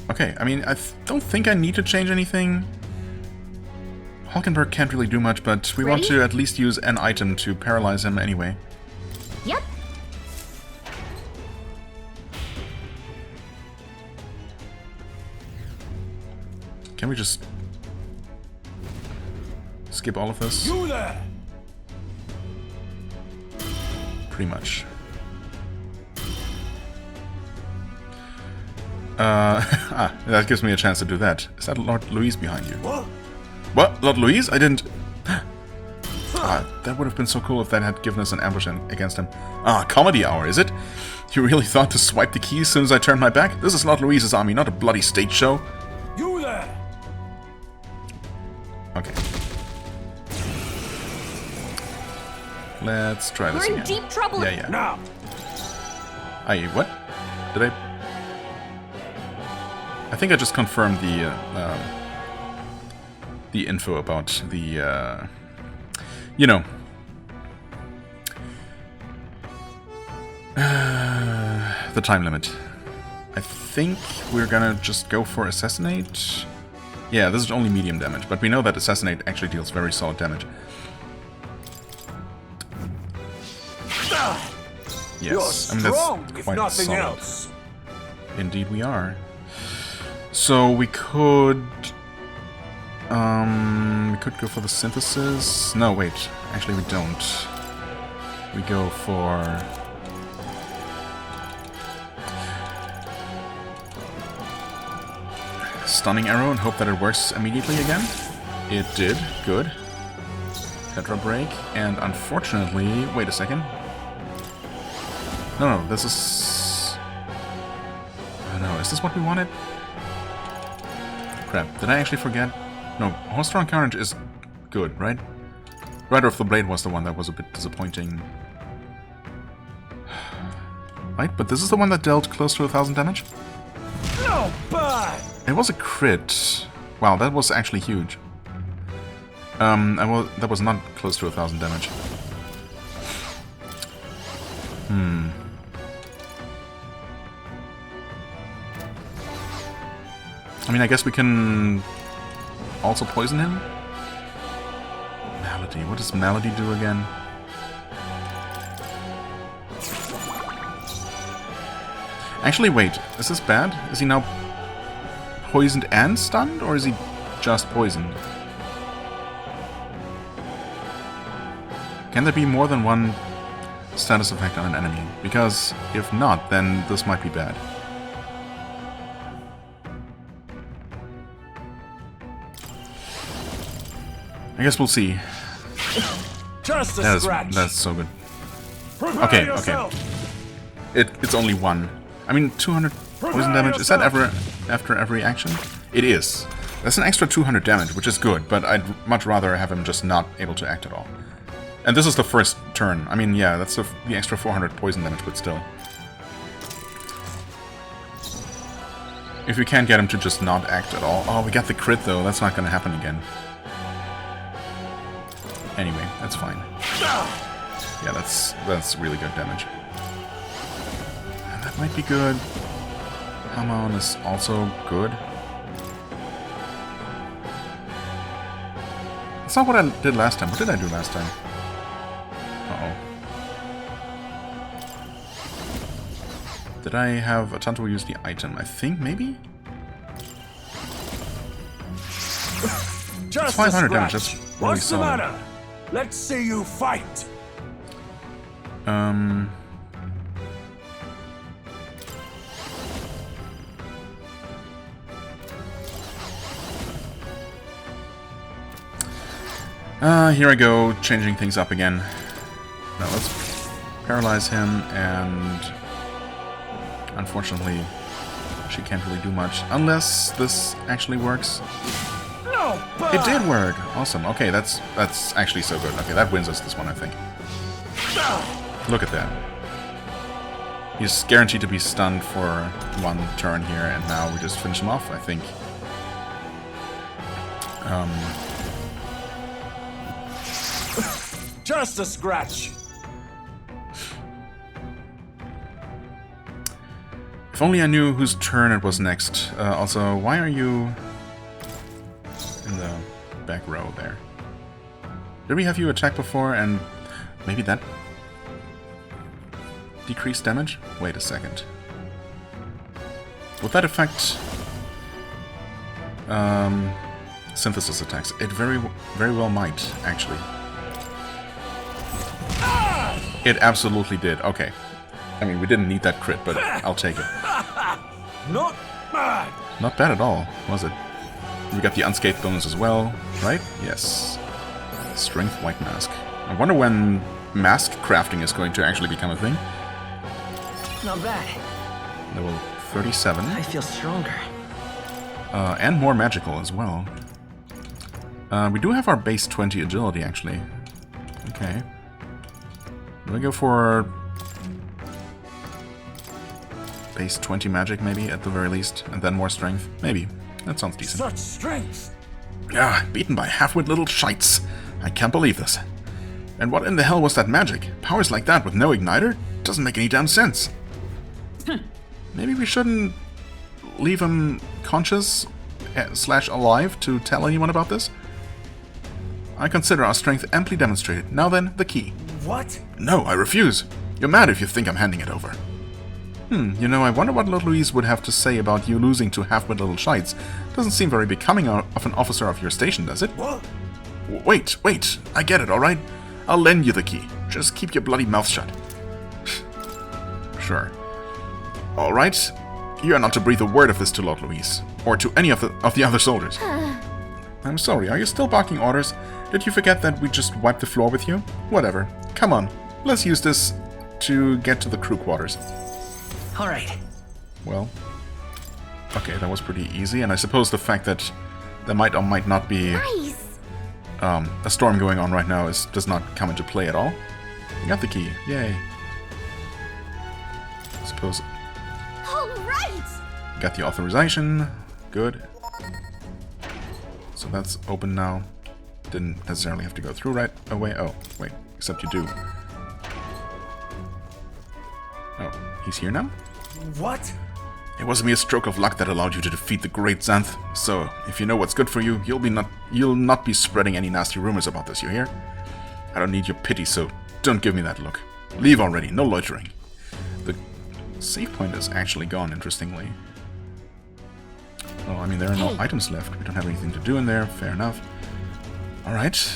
Okay, I mean, I don't think I need to change anything. Hulkenberg can't really do much, but we want to at least use an item to paralyze him anyway. Yep. Can we just skip all of this? You there! Pretty much. That gives me a chance to do that. Is that Lord Louis behind you? What? What? Lord Louis? I didn't... that would have been so cool if that had given us an ambush against him. Comedy hour, is it? You really thought to swipe the key as soon as I turned my back? This is Lord Louis's army, not a bloody stage show. You there! Okay. Let's try this We're in again. deep trouble. Yeah. Now! What? Did I think I just confirmed the info about the, you know, the time limit. I think we're gonna just go for Assassinate. Yeah, this is only medium damage, but we know that Assassinate actually deals very solid damage. You're Yes, I mean, strong, that's if quite nothing solid. else. Indeed we are. So we could go for the synthesis. No, wait. Actually, we don't. We go for Stunning Arrow and hope that it works immediately again. It did. Good. Tetra Break. And unfortunately... Wait a second. No, this is... Oh no, is this what we wanted? Crap, did I actually forget? No, Horse-Drawn Carnage is good, right? Rider of the Blade was the one that was a bit disappointing. Right, but this is the one that dealt close to 1,000 damage? No, bad! It was a crit. Wow, that was actually huge. That was not close to 1,000 damage. I mean, I guess we can also poison him? Malady. What does Malady do again? Actually, wait. Is this bad? Is he now poisoned and stunned? Or is he just poisoned? Can there be more than one status effect on an enemy? Because if not, then this might be bad. I guess we'll see. Just a scratch. That's so good. Prepare Okay, yourself. okay. It's only one. I mean, 200 poison damage. Is that ever after every action? It is. That's an extra 200 damage, which is good, but I'd much rather have him just not able to act at all. And this is the first turn. I mean, yeah, that's the extra 400 poison damage, but still. If we can't get him to just not act at all... Oh, we got the crit, though. That's not going to happen again. Anyway, that's fine. Yeah, that's really good damage. And that might be good. Hamon is also good. That's not what I did last time. What did I do last time? Uh-oh. Did I have Atanto use the item? I think, maybe? Just 500 damage, that's really What's the solid. matter? Let's see you fight. Here I go, changing things up again. Now let's paralyze him, and unfortunately, she can't really do much unless this actually works. No, It did work. Awesome. Okay, that's actually so good. Okay, that wins us this one, I think. Look at that. He's guaranteed to be stunned for one turn here, and now we just finish him off, I think. Just a scratch. If only I knew whose turn it was next. Also, why are you in the back row there? Did we have you attack before and maybe that decreased damage? Wait a second. Would that affect synthesis attacks? It very well might, actually. It absolutely did. Okay. I mean, we didn't need that crit, but I'll take it. Not bad. Not bad at all, was it? We got the unscathed bonus as well, right? Yes. Strength white mask. I wonder when mask crafting is going to actually become a thing. Not bad. Level 37. I feel stronger. And more magical as well. We do have our base 20 agility, actually. Okay. Do I go for base 20 magic, maybe, at the very least? And then more strength? Maybe. That sounds decent. Such strength. Ah, beaten by half-wit little shites. I can't believe this. And what in the hell was that magic? Powers like that with no igniter? Doesn't make any damn sense. Maybe we shouldn't leave him conscious / alive to tell anyone about this? I consider our strength amply demonstrated. Now then, the key. What? No, I refuse. You're mad if you think I'm handing it over. You know, I wonder what Lord Louise would have to say about you losing to half-wit little shites. Doesn't seem very becoming of an officer of your station, does it? What? Wait, I get it, alright? I'll lend you the key. Just keep your bloody mouth shut. Sure. Alright. You are not to breathe a word of this to Lord Louise, or to any of the other soldiers. I'm sorry, are you still barking orders? Did you forget that we just wiped the floor with you? Whatever. Come on, let's use this to get to the crew quarters. All right. Well, okay, that was pretty easy, and I suppose the fact that there might or might not be Nice. a storm going on right now does not come into play at all. We got the key, yay. I suppose All right. got the authorization, good. So that's open now. Didn't necessarily have to go through right away. Oh, wait, except you do. Oh, he's here now? What? It was a mere stroke of luck that allowed you to defeat the great Xanth. So, if you know what's good for you, you'll not be spreading any nasty rumors about this, you hear? I don't need your pity, so don't give me that look. Leave already, no loitering. The save point is actually gone, interestingly. Oh, I mean, there are no items left. We don't have anything to do in there, fair enough. Alright.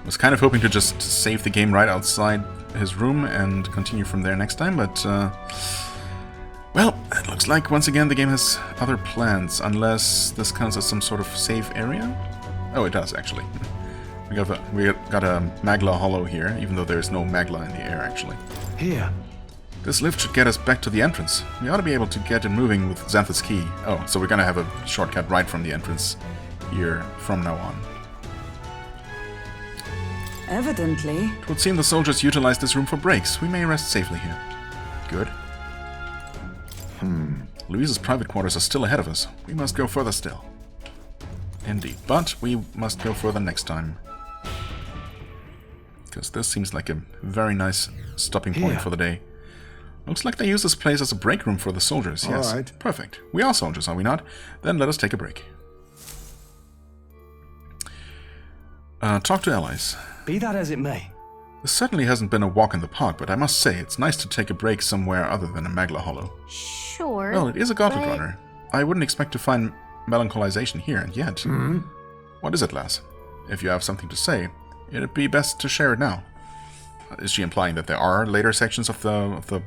Was kind of hoping to just save the game right outside his room and continue from there next time, but well, it looks like once again the game has other plans, unless this counts as some sort of safe area. Oh, it does actually. We got a Magla Hollow here, even though there's no Magla in the air actually. Here. This lift should get us back to the entrance. We ought to be able to get it moving with Xanthus key. Oh, so we're gonna have a shortcut right from the entrance here from now on. Evidently. It would seem the soldiers utilize this room for breaks. We may rest safely here. Good. Louise's private quarters are still ahead of us. We must go further still. Indeed, but we must go further next time. Because this seems like a very nice stopping point for the day. Looks like they use this place as a break room for the soldiers, yes. All right. Perfect. We are soldiers, are we not? Then let us take a break. Talk to allies. Be that as it may. This certainly hasn't been a walk in the park, but I must say, it's nice to take a break somewhere other than a Magla Hollow. Sure. Well, it is a gauntlet but- runner. I wouldn't expect to find melancholization here, and yet... What is it, lass? If you have something to say, it'd be best to share it now. Is she implying that there are later sections of the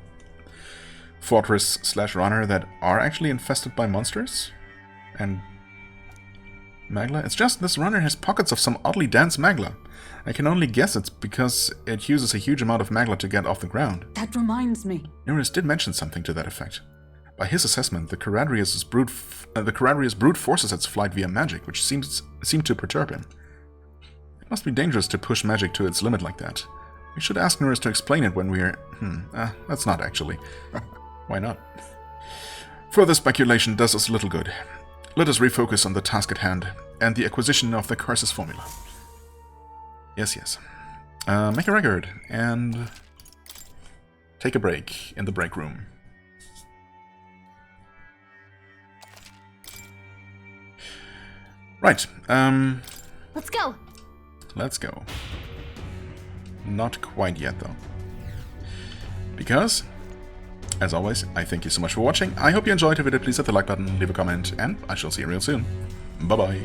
fortress/runner that are actually infested by monsters? And Magla? It's just this runner has pockets of some oddly dense Magla. I can only guess it's because it uses a huge amount of Magla to get off the ground. That reminds me. Nereus did mention something to that effect. By his assessment, the Caradrius brute forces its flight via magic, which seemed to perturb him. It must be dangerous to push magic to its limit like that. We should ask Nereus to explain it when we're... that's not actually. Why not? Further speculation does us little good. Let us refocus on the task at hand, and the acquisition of the Curses formula. Yes, yes. Make a record, and... take a break in the break room. Right, Let's go. let's go. Not quite yet, though. Because, as always, I thank you so much for watching. I hope you enjoyed the video. Please hit the like button, leave a comment, and I shall see you real soon. Bye-bye.